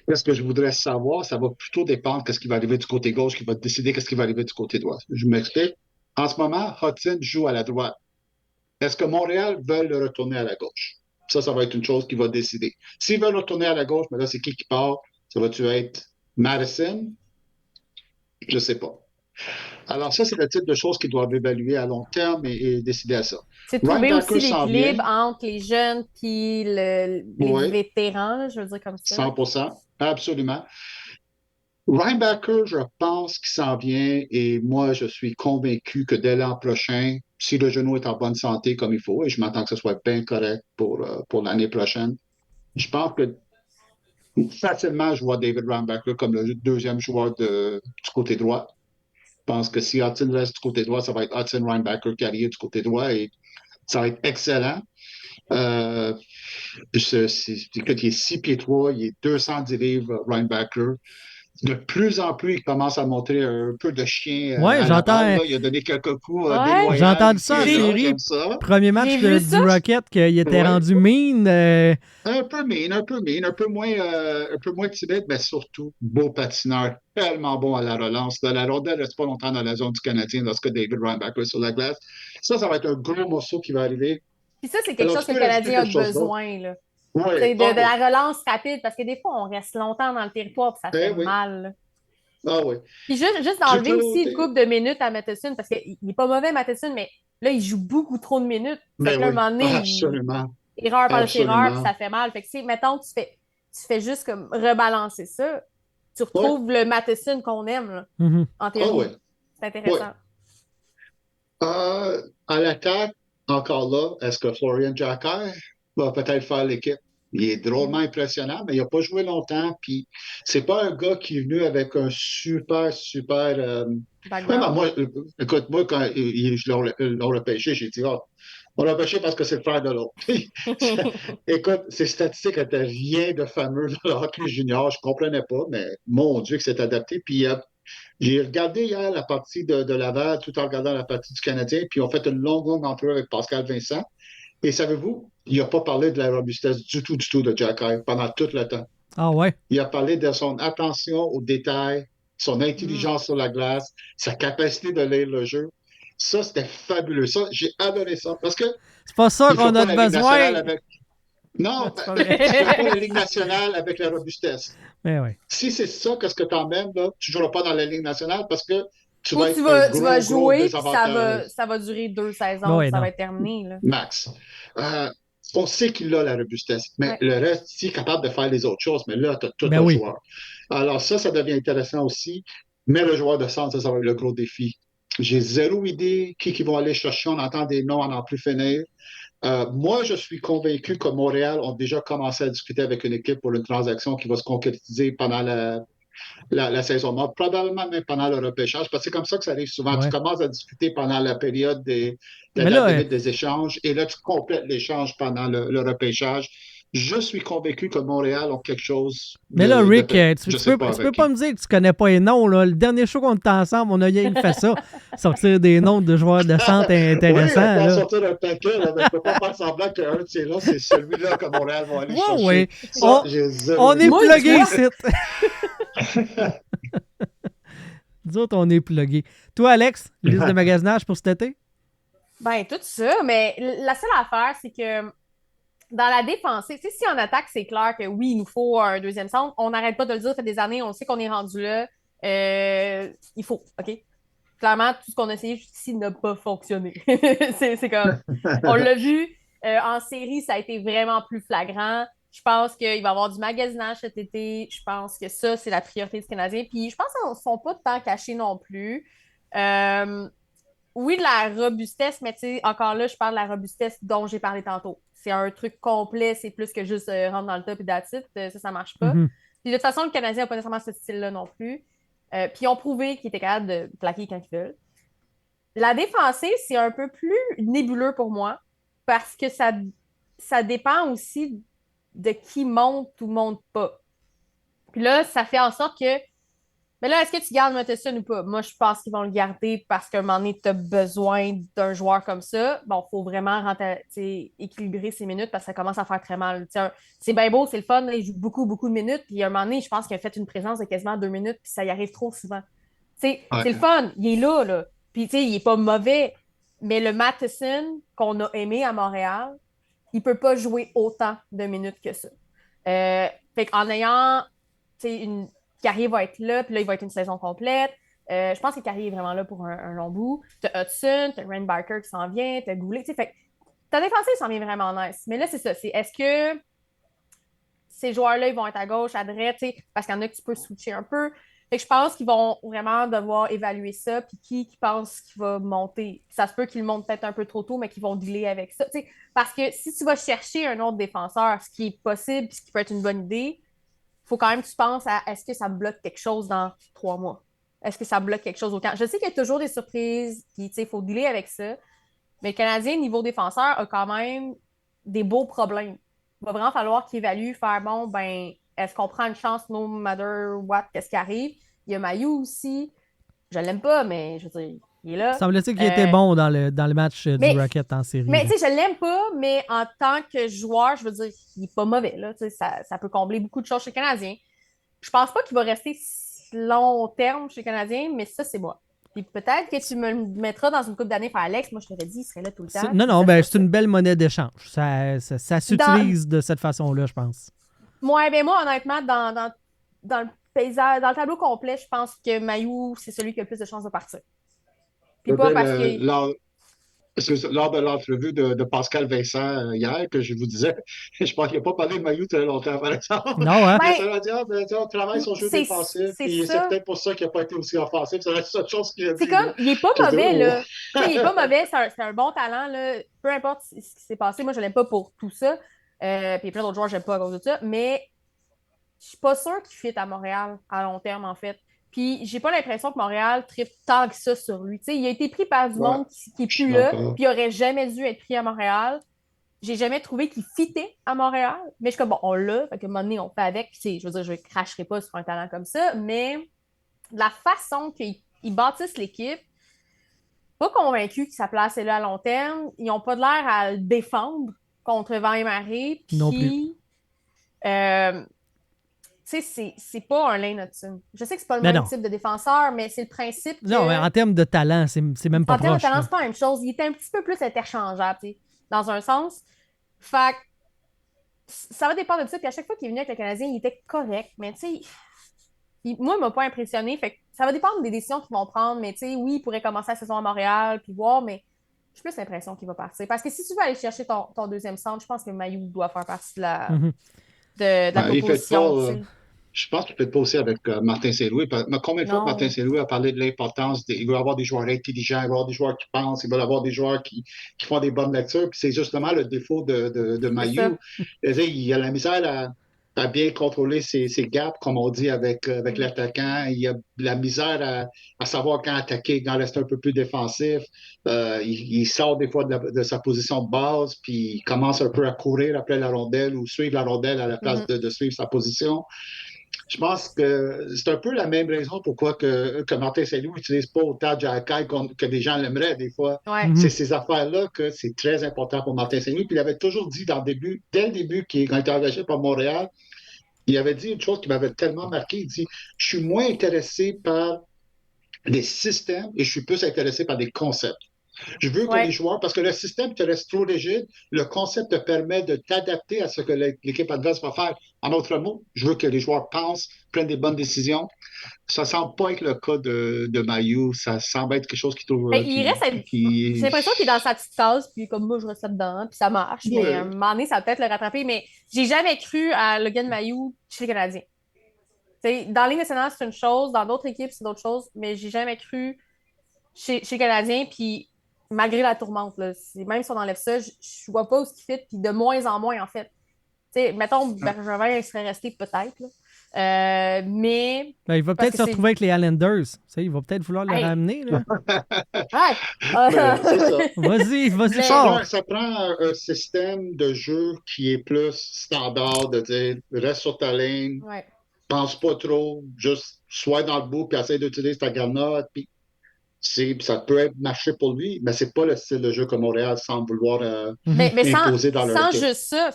qu'est-ce que je voudrais savoir? Ça va plutôt dépendre de ce qui va arriver du côté gauche, qui va décider ce qui va arriver du côté droit. Je m'explique. En ce moment, Hudson joue à la droite. Est-ce que Montréal veut le retourner à la gauche? Ça va être une chose qui va décider. S'ils veulent retourner à la gauche, mais là, c'est qui part? Ça va-tu être Madison? Je ne sais pas. Alors, ça, c'est le type de choses qu'ils doivent évaluer à long terme et décider à ça. C'est trouver aussi l'équilibre entre les jeunes et les vétérans, je veux dire comme ça. 100%, absolument. Linebacker, je pense qu'il s'en vient et moi, je suis convaincu que dès l'an prochain, si le genou est en bonne santé comme il faut, et je m'attends que ce soit bien correct pour l'année prochaine, je pense que facilement, je vois David Linebacker comme le 2e joueur du côté droit. Je pense que si Hudson reste du côté droit, ça va être Hudson Linebacker qui arrive du côté droit et ça va être excellent. Il est 6 pieds 3, il est 210 livres linebacker. De plus en plus, il commence à montrer un peu de chien. J'entends. Il a donné quelques coups déloyaux. J'ai entendu ça en série. Premier match du Rocket, qu'il était rendu mean. Un peu moins timide, mais surtout beau patineur, tellement bon à la relance. La rondelle ne reste pas longtemps dans la zone du Canadien lorsque David Linebacker est sur la glace. Ça va être un gros morceau qui va arriver. Puis ça, c'est quelque chose que le Canadien a besoin. Là. Oui. De la relance rapide, parce que des fois, on reste longtemps dans le territoire et ça fait mal. Ah oui. Puis juste d'enlever aussi une couple de minutes à Matheson, parce qu'il n'est pas mauvais, Matheson, mais là, il joue beaucoup trop de minutes. Fait que là, à un moment donné, absolument. Erreur par erreur, puis ça fait mal. Fait que si, mettons, tu fais juste comme rebalancer ça, tu retrouves le Matheson qu'on aime, là, en théorie. C'est intéressant. À l'attaque, encore là, est-ce que Florian Jacquet va peut-être faire l'équipe? Il est drôlement impressionnant, mais il n'a pas joué longtemps. Puis c'est pas un gars qui est venu avec un super. Écoute, moi, quand ils l'ont repêché, j'ai dit, on l'a repêché parce que c'est le frère de l'autre. Écoute, ses statistiques étaient rien de fameux dans le hockey junior. Je ne comprenais pas, mais mon Dieu que c'est adapté. Puis j'ai regardé hier la partie de Laval tout en regardant la partie du Canadien. Puis on fait une longue entrevue avec Pascal Vincent. Et savez-vous, il n'a pas parlé de la robustesse du tout de Jacquet pendant tout le temps. Ah ouais? Il a parlé de son attention aux détails, son intelligence sur la glace, sa capacité de lire le jeu. Ça, c'était fabuleux. Ça, j'ai adoré ça. Parce que c'est pas ça qu'on a besoin. Non, c'est pas la Ligue nationale avec la robustesse. Mais ouais. Si c'est ça, qu'est-ce que tu emmènes, là, tu ne joueras pas dans la Ligue nationale parce que tu vas jouer, puis ça va durer 2 saisons, ça va être terminé. Là. Max. On sait qu'il a la robustesse, mais le reste, il est capable de faire les autres choses, mais là, tu as tout un joueur. Alors ça devient intéressant aussi, mais le joueur de centre, ça va être le gros défi. J'ai zéro idée qui vont aller chercher, on entend des noms à n'en plus finir. Moi, je suis convaincu que Montréal ont déjà commencé à discuter avec une équipe pour une transaction qui va se concrétiser pendant la saison morte, probablement même pendant le repêchage, parce que c'est comme ça que ça arrive souvent. Tu commences à discuter pendant la période des échanges, et là, tu complètes l'échange pendant le repêchage. Je suis convaincu que Montréal ont quelque chose. Mais là, Rick, tu peux pas me dire que tu connais pas les noms. Là. Le dernier show qu'on était ensemble, on a fait ça. Sortir des noms de joueurs de centre intéressants. Oui, on va sortir un paquet, là, mais je ne peux pas faire semblant qu'un de ces là, c'est celui-là que Montréal va aller chercher. Oui. Ça, on est plugués ici. Nous autres, on est plugués. Toi, Alex, liste de magasinage pour cet été? Ben, tout ça, mais la seule affaire, c'est que dans la défensive, si en attaque, c'est clair que oui, il nous faut un deuxième centre. On n'arrête pas de le dire, ça fait des années, on sait qu'on est rendu là. Il faut, OK? Clairement, tout ce qu'on a essayé jusqu'ici n'a pas fonctionné. c'est comme... On l'a vu, en série, ça a été vraiment plus flagrant. Je pense qu'il va y avoir du magasinage cet été. Je pense que ça, c'est la priorité du Canadien. Puis je pense qu'ils ne sont pas tant cachés non plus. Oui, de la robustesse, mais tu sais, encore là, je parle de la robustesse dont j'ai parlé tantôt. C'est un truc complet, c'est plus que juste rentrer dans le top et that's it. Ça marche pas. Mhm. Puis de toute façon, le Canadien n'a pas nécessairement ce style-là non plus. Puis ils ont prouvé qu'ils étaient capables de plaquer quand ils veulent. La défensive, c'est un peu plus nébuleux pour moi parce que ça dépend aussi de qui monte ou monte pas. Puis là, ça fait en sorte que mais là, est-ce que tu gardes Matheson ou pas? Moi, je pense qu'ils vont le garder parce qu'à un moment donné, tu as besoin d'un joueur comme ça. Bon, il faut vraiment équilibrer ses minutes parce que ça commence à faire très mal. C'est bien beau, c'est le fun, là, il joue beaucoup, beaucoup de minutes. Puis à un moment donné, je pense qu'il a fait une présence de quasiment 2 minutes, puis ça y arrive trop souvent. C'est le fun, il est là. Puis il n'est pas mauvais. Mais le Matheson qu'on a aimé à Montréal, il ne peut pas jouer autant de minutes que ça. Fait qu'en ayant une. Carrier va être là, puis là, il va être une saison complète. Je pense que Carrier est vraiment là pour un long bout. T'as Hudson, t'as Ryan Barker qui s'en vient, t'as Goulet. Fait que ta défensive s'en vient vraiment nice. Mais là, c'est ça. Est-ce que ces joueurs-là, ils vont être à gauche, à droite, parce qu'il y en a que tu peux switcher un peu. Fait que je pense qu'ils vont vraiment devoir évaluer ça, puis qui pense qu'il va monter. Ça se peut qu'ils le montent peut-être un peu trop tôt, mais qu'ils vont dealer avec ça. Parce que si tu vas chercher un autre défenseur, ce qui est possible, puis ce qui peut être une bonne idée, il faut quand même que tu penses à est-ce que ça bloque quelque chose dans 3 mois? Est-ce que ça bloque quelque chose au camp? Je sais qu'il y a toujours des surprises, puis il faut dealer avec ça. Mais le Canadien, niveau défenseur, a quand même des beaux problèmes. Il va vraiment falloir qu'il évalue, faire bon, ben, est-ce qu'on prend une chance no matter what, qu'est-ce qui arrive? Il y a Mailloux aussi. Je l'aime pas, mais je veux dire, il est là. Semble-t-il qu'il était bon dans le match du Rocket en série. Mais tu sais, je l'aime pas, mais en tant que joueur, je veux dire, il est pas mauvais. Là, ça peut combler beaucoup de choses chez les Canadiens. Je pense pas qu'il va rester long terme chez les Canadiens, mais ça, c'est moi. Puis peut-être que tu me le mettras dans une couple d'années par Alex. Moi, je t'avais dit, il serait là tout le temps. Non, c'est une belle monnaie d'échange. Ça s'utilise de cette façon-là, je pense. Moi, honnêtement, dans le paysage, dans le tableau complet, je pense que Mailloux, c'est celui qui a le plus de chances de partir. Puis pas parce que... Lors de l'entrevue de Pascal Vincent hier, que je vous disais, je pense qu'il n'a pas parlé de Mailloux très longtemps, par exemple. Non, hein? Ça va dire, on travaille son jeu défensif, puis c'est peut-être pour ça qu'il n'a pas été aussi offensif. C'est la seule chose qu'il a dit. C'est comme, il n'est pas mauvais, là. Il n'est pas mauvais, c'est un bon talent, là. Peu importe ce qui s'est passé, moi, je ne l'aime pas pour tout ça. Puis il y a plein d'autres joueurs, je n'aime pas à cause de ça. Mais je ne suis pas sûre qu'il fit à Montréal à long terme, en fait. Puis j'ai pas l'impression que Montréal tripe tant que ça sur lui. T'sais, il a été pris par du monde qui est plus là, puis il aurait jamais dû être pris à Montréal. J'ai jamais trouvé qu'il fitait à Montréal. Mais je suis comme, bon, on l'a, fait que un moment donné, on fait avec. Puis je veux dire, je ne cracherai pas sur un talent comme ça, mais de la façon qu'ils bâtissent l'équipe, pas convaincu que sa place est là à long terme. Ils n'ont pas de l'air à le défendre contre vent et marée. Puis, non plus. Tu sais, c'est pas un Lane Hudson. Je sais que c'est pas le même type de défenseur, mais c'est le principe que... Non, mais en termes de talent, c'est même pas proche. En termes de talent, c'est pas la même chose. Il était un petit peu plus interchangeable, tu sais, dans un sens. Fait que ça va dépendre de ça. Puis à chaque fois qu'il est venu avec le Canadien, il était correct. Mais tu sais, moi, il m'a pas impressionné. Fait que ça va dépendre des décisions qu'ils vont prendre. Mais tu sais, oui, il pourrait commencer la saison à Montréal, puis voir, mais j'ai plus l'impression qu'il va partir. Parce que si tu veux aller chercher ton deuxième centre, je pense que Mailloux doit faire partie de la... de la proposition. Je pense qu'il ne fait pas aussi avec Martin Saint-Louis. Mais combien de fois Martin Saint-Louis a parlé de l'importance il veut avoir des joueurs intelligents, il veut avoir des joueurs qui pensent, il veut avoir des joueurs qui font des bonnes lectures. Puis c'est justement le défaut de Mailloux. Il a la misère à bien contrôler ses gaps, comme on dit avec l'attaquant. Il a la misère à savoir quand attaquer, quand rester un peu plus défensif. Il sort des fois de sa position de base, puis il commence un peu à courir après la rondelle ou suivre la rondelle à la place de suivre sa position. Je pense que c'est un peu la même raison pourquoi que Martin Saint-Louis n'utilise pas autant Jacky que des gens l'aimeraient des fois. Ouais. C'est ces affaires-là que c'est très important pour Martin Saint-Louis. Puis il avait toujours dit dès le début, quand il était engagé par Montréal, il avait dit une chose qui m'avait tellement marqué. Il dit « Je suis moins intéressé par des systèmes et je suis plus intéressé par des concepts. » Je veux que les joueurs, parce que le système te reste trop rigide, le concept te permet de t'adapter à ce que l'équipe adverse va faire. En d'autres mots, je veux que les joueurs pensent, prennent des bonnes décisions. Ça semble pas être le cas de Mayu. Ça semble être quelque chose qui trouve. J'ai l'impression qu'il est dans sa petite case, puis comme moi, je reste là-dedans, puis ça marche. Ouais. Mais à un moment donné, ça va peut-être le rattraper. Mais j'ai jamais cru à Logan Mailloux chez les Canadiens. T'sais, dans la Ligue nationale, c'est une chose, dans d'autres équipes, c'est d'autres choses, mais j'ai jamais cru chez les Canadiens, puis malgré la tourmente, là, même si on enlève ça, je vois pas où ce qu'il fit, puis de moins en moins, en fait. T'sais, mettons, Bergevin serait resté peut-être, mais... Ben, il va peut-être se retrouver avec les Islanders. Il va peut-être vouloir le ramener. Là. C'est ça. Vas-y fort. Ça prend un système de jeu qui est plus standard, de dire, reste sur ta ligne, pense pas trop, juste sois dans le bout, puis essaie d'utiliser ta garnotte, puis ça peut marcher pour lui, mais c'est pas le style de jeu que Montréal semble vouloir imposer dans leur équipe. Juste ça,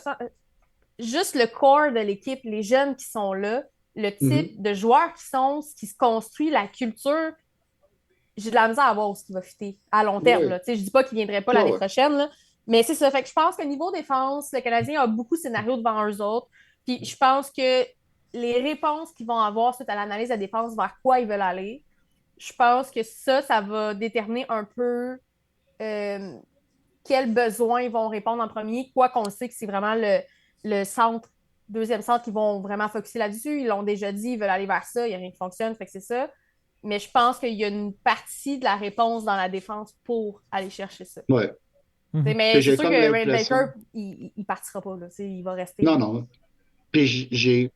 juste le corps de l'équipe, les jeunes qui sont là, le type de joueurs qui sont, ce qui se construit, la culture, j'ai de la misère à voir où ce qui va fitter à long terme. Là. Je dis pas qu'il ne viendrait pas l'année prochaine, là, mais c'est ça. Fait que je pense qu'au niveau défense, le Canadien a beaucoup de scénarios devant eux autres. Puis je pense que les réponses qu'ils vont avoir suite à l'analyse de la défense vers quoi ils veulent aller, je pense que ça va déterminer un peu quels besoins ils vont répondre en premier, quoi qu'on sait que c'est vraiment le centre, deuxième centre qui vont vraiment focusser là-dessus. Ils l'ont déjà dit, ils veulent aller vers ça, il n'y a rien qui fonctionne, fait que c'est ça. Mais je pense qu'il y a une partie de la réponse dans la défense pour aller chercher ça. Ouais. Mais c'est sûr que Ray Baker, il ne partira pas, là, il va rester. Non. Puis j'ai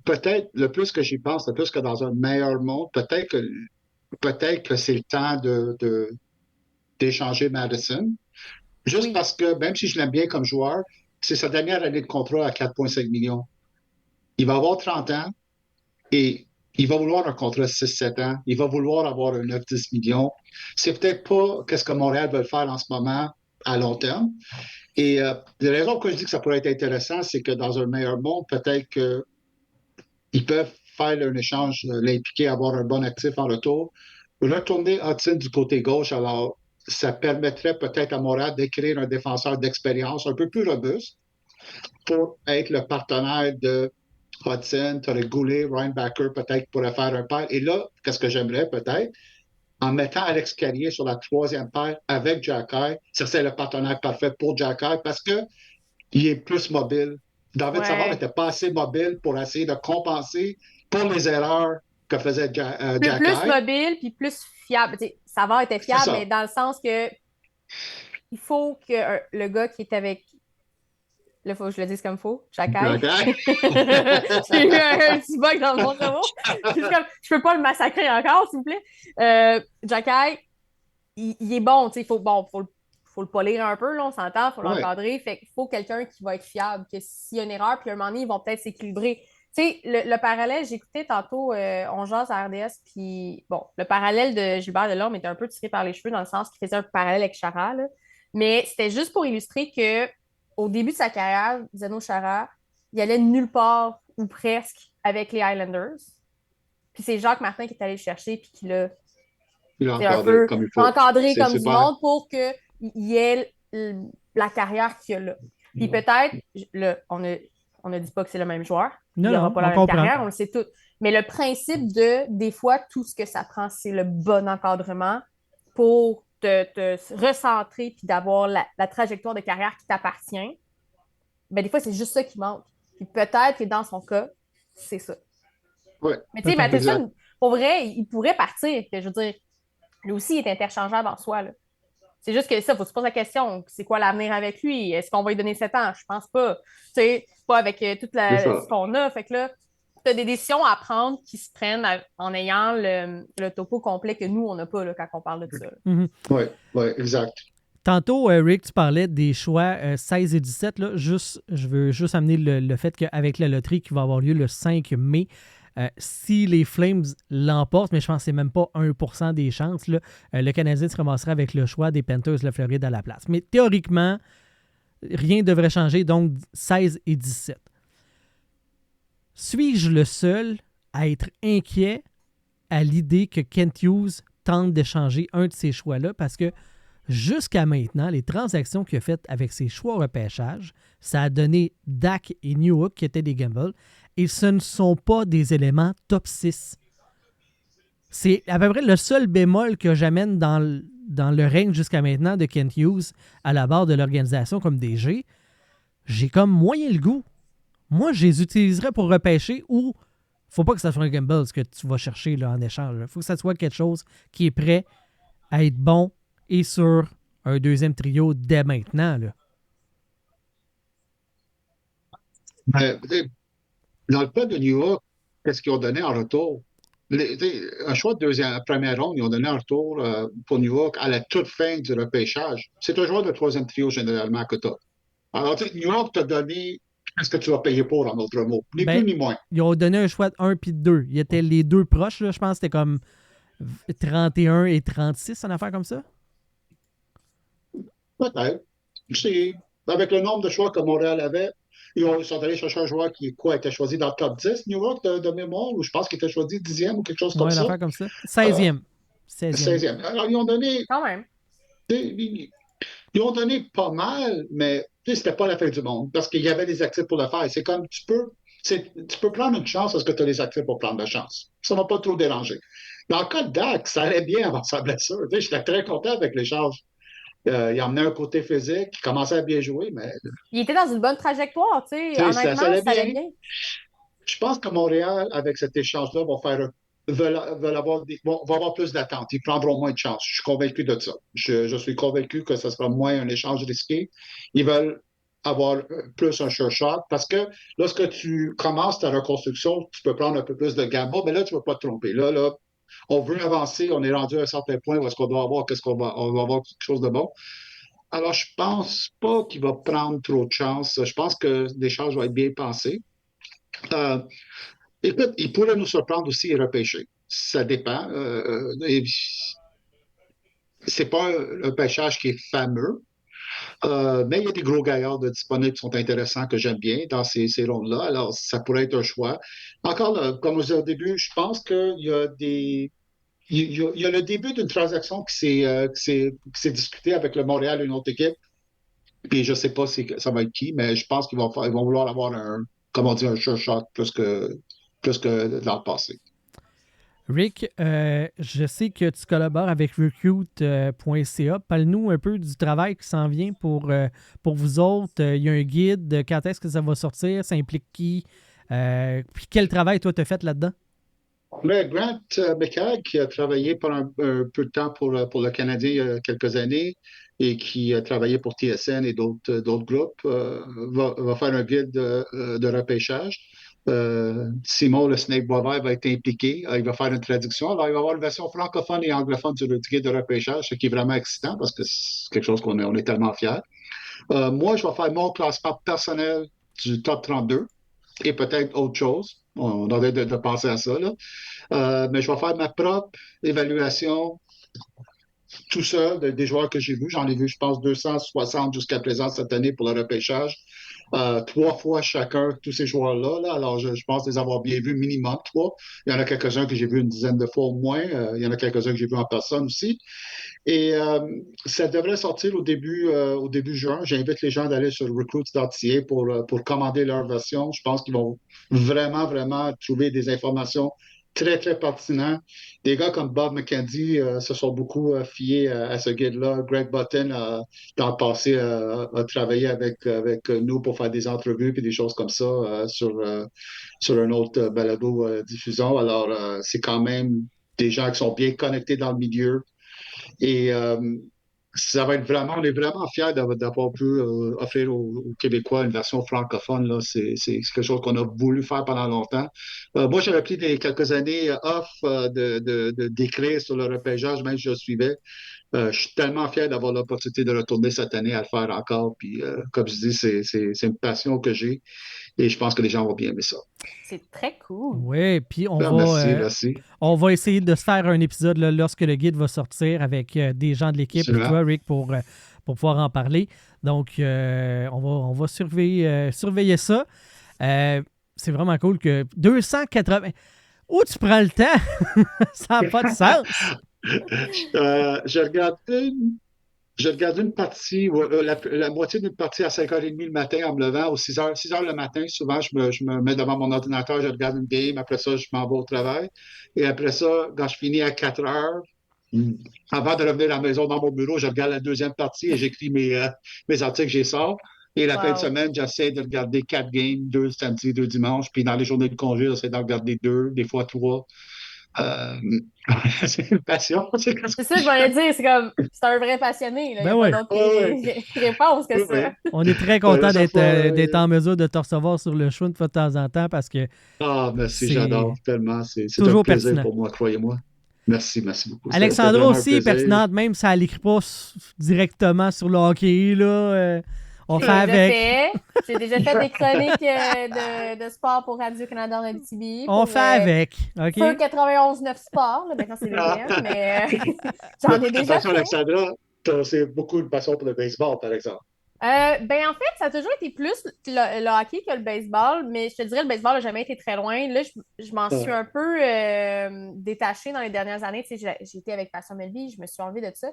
peut-être, le plus que j'y pense, le plus que dans un meilleur monde, peut-être que c'est le temps d'échanger Madison. Juste parce que, même si je l'aime bien comme joueur, c'est sa dernière année de contrat à 4,5 millions. Il va avoir 30 ans et il va vouloir un contrat de 6-7 ans. Il va vouloir avoir un 9-10 millions. C'est peut-être pas ce que Montréal veut faire en ce moment à long terme. Et la raison pour laquelle je dis que ça pourrait être intéressant, c'est que dans un meilleur monde, peut-être qu'ils peuvent faire un échange, l'impliquer, avoir un bon actif en retour. Retourner Hudson du côté gauche, alors ça permettrait peut-être à Montréal d'écrire un défenseur d'expérience un peu plus robuste pour être le partenaire de Hudson. Tu aurais Goulet, Ryan Backer, peut-être pourrait faire un paire. Et là, qu'est-ce que j'aimerais peut-être? En mettant Alex Carrier sur la troisième paire avec Jacky, ça serait le partenaire parfait pour Jacky parce qu'il est plus mobile. David Savard n'était pas assez mobile pour essayer de compenser pour les erreurs que faisait Jacky. Plus mobile puis plus fiable. Savard était fiable, mais dans le sens que il faut que le gars qui est avec... Là, il faut que je le dise comme il faut. Jacky. J'ai eu un petit bug dans mon cerveau. Je peux pas le massacrer encore, s'il vous plaît. Jacky, il est bon. Il faut le polir un peu, là, on s'entend. Il faut l'encadrer. Fait qu'il faut quelqu'un qui va être fiable. Que s'il y a une erreur, puis à un moment donné, ils vont peut-être s'équilibrer. Tu sais, le parallèle, j'écoutais tantôt On jase à RDS, puis bon, le parallèle de Gilbert Delorme était un peu tiré par les cheveux dans le sens qu'il faisait un parallèle avec Chara, là. Mais c'était juste pour illustrer que au début de sa carrière, Zdeno Chara, il allait nulle part ou presque avec les Islanders. Puis c'est Jacques Martin qui est allé le chercher puis qui l'a encadré comme du monde pour qu'il ait la carrière qu'il a là. Puis peut-être, là, on ne dit pas que c'est le même joueur. Il n'aura pas la même carrière, on le sait tout. Mais le principe des fois, tout ce que ça prend, c'est le bon encadrement pour te recentrer puis d'avoir la trajectoire de carrière qui t'appartient. Ben, des fois, c'est juste ça qui manque. Puis peut-être que dans son cas, c'est ça. Ouais, mais tu sais, Matheson, pour vrai, il pourrait partir. Que, je veux dire, lui aussi, il est interchangeable en soi. Là. C'est juste que ça, il faut se poser la question, c'est quoi l'avenir avec lui? Est-ce qu'on va lui donner 7 ans? Je pense pas. Tu sais, pas avec toute ce qu'on a. Fait que là, tu as des décisions à prendre qui se prennent en ayant le topo complet que nous, on n'a pas là, quand on parle de ça. Oui, exact. Tantôt, Rick, tu parlais des choix 16 et 17. Là. Je veux juste amener le fait qu'avec la loterie qui va avoir lieu le 5 mai, si les Flames l'emportent, mais je pense que c'est même pas 1% des chances, là, le Canadien se ramasserait avec le choix des Panthers de la Floride à la place. Mais théoriquement, rien ne devrait changer, donc 16 et 17. Suis-je le seul à être inquiet à l'idée que Kent Hughes tente d'échanger un de ces choix-là? Parce que jusqu'à maintenant, les transactions qu'il a faites avec ses choix au repêchage, ça a donné Dak et Newhook qui étaient des gambles, et ce ne sont pas des éléments top 6. C'est à peu près le seul bémol que j'amène dans le règne jusqu'à maintenant de Kent Hughes à la barre de l'organisation comme DG. J'ai comme moyen le goût. Moi, je les utiliserais pour repêcher ou faut pas que ça soit un gamble ce que tu vas chercher là, en échange. Il faut que ça soit quelque chose qui est prêt à être bon et sur un deuxième trio dès maintenant. Là. Dans le cas de New York, qu'est-ce qu'ils ont donné en retour? Un choix de première ronde, ils ont donné un retour pour New York à la toute fin du repêchage. C'est un joueur de troisième trio généralement que tu as. Alors, New York t'a donné ce que tu vas payer pour, en autre mot. Ni plus ni moins. Ils ont donné un choix de 1 puis de 2. Ils étaient les deux proches, là, je pense que c'était comme 31 et 36, une affaire comme ça? Peut-être. Avec le nombre de choix que Montréal avait, ils sont allés chercher un joueur qui était choisi dans le top 10, New York, de mémoire, ou je pense qu'il était choisi 10e ou quelque chose comme ça. Oui, une affaire comme ça. 16e. 16e. Alors, ils ont donné... Quand même. Ils ont donné pas mal, mais c'était pas la fin du monde, parce qu'il y avait des actifs pour le faire. C'est comme, tu peux prendre une chance parce que tu as les actifs pour prendre la chance. Ça ne m'a pas trop dérangé. Dans le cas de Dak, ça allait bien avant sa blessure. J'étais très content avec l'échange. Il emmenait un côté physique, il commençait à bien jouer, mais... Il était dans une bonne trajectoire, tu sais. Honnêtement, ça allait bien. Je pense que Montréal, avec cet échange-là, va avoir plus d'attente. Ils prendront moins de chance. Je suis convaincu de ça. Je suis convaincu que ce sera moins un échange risqué. Ils veulent avoir plus un sure shot parce que lorsque tu commences ta reconstruction, tu peux prendre un peu plus de gamble, mais là, tu ne vas pas te tromper. Là, on veut avancer, on est rendu à un certain point où est-ce qu'on doit avoir, on va avoir quelque chose de bon. Alors, je pense pas qu'il va prendre trop de chance. Je pense que l'échange va être bien pensé. Écoute, il pourrait nous surprendre aussi et repêcher. Ça dépend. C'est pas un pêchage qui est fameux, mais il y a des gros gaillards disponibles qui sont intéressants que j'aime bien dans ces rondes-là. Alors, ça pourrait être un choix. Encore, là, comme je disais au début, je pense qu'il y a il y a le début d'une transaction qui s'est discutée avec le Montréal, une autre équipe. Puis je ne sais pas si ça va être qui, mais je pense qu'ils vont vouloir avoir un sure shot plus que dans le passé. Rick, je sais que tu collabores avec recruit.ca. Parle-nous un peu du travail qui s'en vient pour vous autres. Il y a un guide. Quand est-ce que ça va sortir? Ça implique qui? Puis quel travail, toi, tu as fait là-dedans? Grant McCagg, qui a travaillé pendant un peu de temps pour le Canadien il y a quelques années et qui a travaillé pour TSN et d'autres groupes, va faire un guide de repêchage. Simon, le Snake Boisvert, va être impliqué. Il va faire une traduction. Alors, il va y avoir une version francophone et anglophone du guide de repêchage, ce qui est vraiment excitant parce que c'est quelque chose on est tellement fiers. Moi, je vais faire mon classement personnel du top 32 et peut-être autre chose. On aurait de penser à ça, là. Mais je vais faire ma propre évaluation tout seul des joueurs que j'ai vus. J'en ai vu, je pense, 260 jusqu'à présent cette année pour le repêchage. 3 fois chacun, tous ces joueurs-là. Là. Alors, je pense les avoir bien vus minimum 3. Il y en a quelques-uns que j'ai vus une dizaine de fois au moins. Il y en a quelques-uns que j'ai vus en personne aussi. Et ça devrait sortir au début juin. J'invite les gens d'aller sur recruits.ca pour commander leur version. Je pense qu'ils vont vraiment, vraiment trouver des informations très, très pertinentes. Des gars comme Bob McKenzie se sont beaucoup fiés à ce guide-là. Greg Button, dans le passé, a travaillé avec nous pour faire des entrevues et des choses comme ça sur un autre balado diffusion. Alors, c'est quand même des gens qui sont bien connectés dans le milieu. Et ça va être vraiment, on est vraiment fiers d'avoir pu offrir aux Québécois une version francophone. Là. C'est quelque chose qu'on a voulu faire pendant longtemps. Moi, j'avais pris quelques années off d'écrire sur le repêchage, même si je suivais. Je suis tellement fier d'avoir l'opportunité de retourner cette année à le faire encore. Puis, comme je dis, c'est une passion que j'ai et je pense que les gens vont bien aimer ça. C'est très cool. Oui, puis merci. On va essayer de se faire un épisode là, lorsque le guide va sortir avec des gens de l'équipe et toi, Rick, pour pouvoir en parler. Donc, on va surveiller ça. C'est vraiment cool que 280... Où tu prends le temps? Ça n'a pas de sens. Je regarde Je regardais une partie, la moitié d'une partie à 5h30 le matin en me levant, ou 6h le matin. Souvent, je me mets devant mon ordinateur, je regarde une game. Après ça, je m'en vais au travail. Et après ça, quand je finis à 4h, avant de revenir à la maison dans mon bureau, je regarde la deuxième partie et j'écris mes articles, j'y sors. Et la fin de semaine, j'essaie de regarder 4 games, 2 samedi, 2 dimanche. Puis dans les journées de congé, j'essaie d'en regarder 2, des fois 3. C'est une passion. C'est ça que je voulais dire. C'est un vrai passionné. Là. Ben oui. Réponse que ça. On est très content d'être en mesure de te recevoir sur le show de temps en temps parce que. Ah, merci, j'adore tellement. C'est toujours un plaisir pertinent pour moi, croyez-moi. Merci beaucoup. Alexandra aussi est pertinente, même si elle n'écrit pas directement sur le hockey. Là, on fait avec. J'ai déjà fait des chroniques de sport pour Radio-Canada en Abitibi. On fait avec. OK? Feu 91.9 Sport. Là, maintenant, c'est VDM, mais j'en ai déjà fait. Alexandra, c'est beaucoup de passion pour le baseball, par exemple. Ben en fait, ça a toujours été plus le hockey que le baseball, mais je te dirais le baseball n'a jamais été très loin. Là, je m'en suis un peu détachée dans les dernières années. Tu sais, j'ai été avec Passion Melville, je me suis enlevée de ça.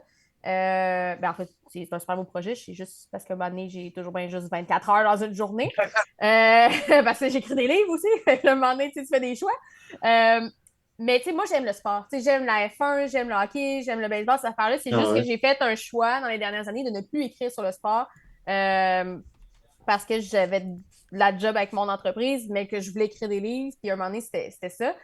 Ben en fait, c'est un super beau projet. C'est juste parce que un moment donné, j'ai toujours bien juste 24 heures dans une journée. Parce que j'écris des livres aussi. Fait que un moment donné, tu fais des choix. Mais tu sais, moi, j'aime le sport. Tu sais, j'aime la F1, j'aime le hockey, j'aime le baseball, cette affaire-là. C'est juste que j'ai fait un choix dans les dernières années de ne plus écrire sur le sport. Parce que j'avais la job avec mon entreprise, mais que je voulais écrire des livres, puis à un moment donné, c'était ça.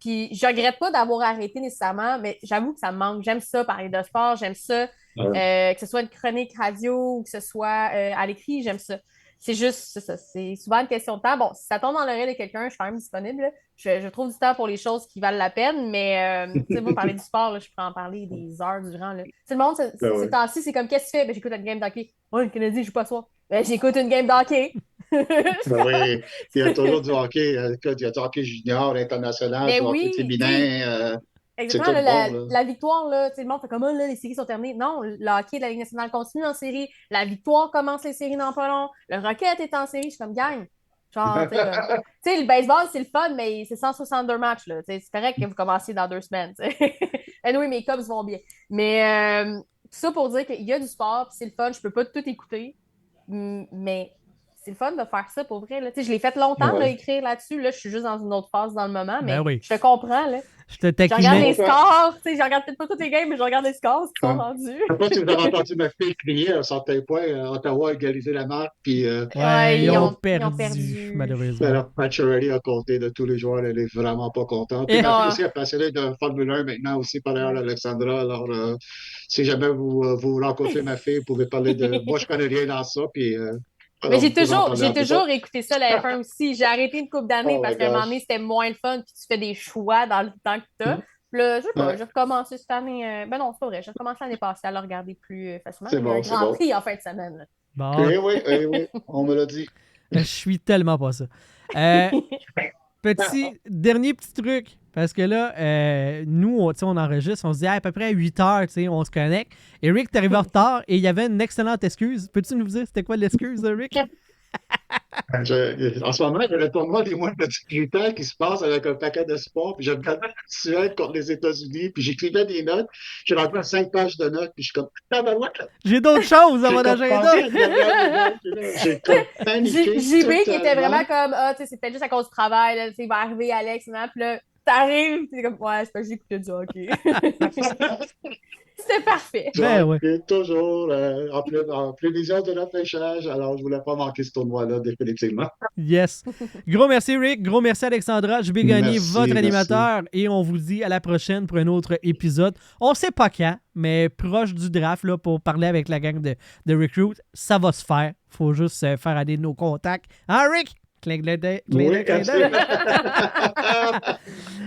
Puis je regrette pas d'avoir arrêté nécessairement, mais j'avoue que ça me manque. J'aime ça, parler de sport, j'aime ça, que ce soit une chronique radio ou que ce soit à l'écrit, j'aime ça. C'est juste ça. C'est souvent une question de temps. Bon, si ça tombe dans l'oreille de quelqu'un, je suis quand même disponible. Je trouve du temps pour les choses qui valent la peine, mais tu sais, moi, parler du sport, là, je peux en parler des heures durant. Là. Le monde, ces temps-ci, c'est comme, qu'est-ce que tu fais? Ben, j'écoute une game d'hockey. Oh, le Canadien joue pas ce soir. Ben, j'écoute une game d'hockey. Oui, il y a toujours du hockey. Il y a du hockey junior, international, du hockey féminin. Exactement, la victoire, là, le monde fait comme là, les séries sont terminées. Non, le hockey de la Ligue nationale continue en série. La victoire commence les séries dans pas long. Le Rocket est en série. Je suis comme gagne. Genre, tu sais, le baseball, c'est le fun, mais c'est 162 matchs. Là, c'est correct que vous commenciez dans 2 semaines. Anyway, mes Cubs vont bien. Mais tout ça pour dire qu'il y a du sport, c'est le fun. Je peux pas tout écouter, mais c'est le fun de faire ça pour vrai. Là. Je l'ai fait longtemps, là, écrire là-dessus. Là, je suis juste dans une autre phase dans le moment, mais je te comprends. Là. Je regarde les scores. Je regarde peut-être pas tous les games, mais je regarde les scores qui sont rendus. Je sais pas si vous avez entendu ma fille crier à un certain point. Ottawa a égalisé la marque. Puis, ils ont perdu, malheureusement. Alors, Pacioretty a compté de tous les joueurs. Elle est vraiment pas contente. Puis, ma fille aussi est passionnée de Formule 1 maintenant aussi, par ailleurs, Alexandra. Alors, si jamais vous rencontrez ma fille, vous pouvez parler de... Moi, je connais rien dans ça. Puis... mais j'ai toujours écouté ça, la F1 aussi. J'ai arrêté une couple d'années parce qu'à un moment donné, c'était moins le fun, puis tu fais des choix dans le temps que tu as. Puis là, je sais pas, j'ai recommencé cette année. Ben non, c'est pas vrai, j'ai recommencé l'année passée à le regarder plus facilement. Il y a un grand prix en fin de semaine. Là. Bon. Oui, on me l'a dit. Je suis tellement pas ça. Dernier petit truc. Parce que là, nous, on enregistre, on se dit à peu près à 8 heures, on se connecte. Et Rick, t'es arrivé en retard et il y avait une excellente excuse. Peux-tu nous dire c'était quoi l'excuse, Rick? En ce moment, il y a le tournoi des moins de 18 ans qui se passe avec un paquet de sports. Puis je regardais la Suède contre les États-Unis. Puis j'écrivais des notes. J'ai rentré 5 pages de notes. Puis je suis comme, j'ai d'autres choses à mon agenda. J'ai comme paniqué. JB qui était vraiment comme, c'est peut-être juste à cause du travail. Là, il va arriver Alex. Là, puis là, t'arrives, t'es comme, ouais, c'est pas que j'écoutais du hockey. C'était parfait. Toujours en prévision de repêchage, alors je voulais pas manquer ce tournoi-là, définitivement. Yes. Gros merci, Rick. Gros merci, Alexandra. Je vais gagner votre animateur et on vous dit à la prochaine pour un autre épisode. On sait pas quand, mais proche du draft là, pour parler avec la gang de Recruit, ça va se faire. Faut juste faire aller nos contacts. Hein, Rick?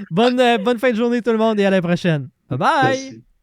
Bonne fin de journée tout le monde et à la prochaine. Bye bye! Merci.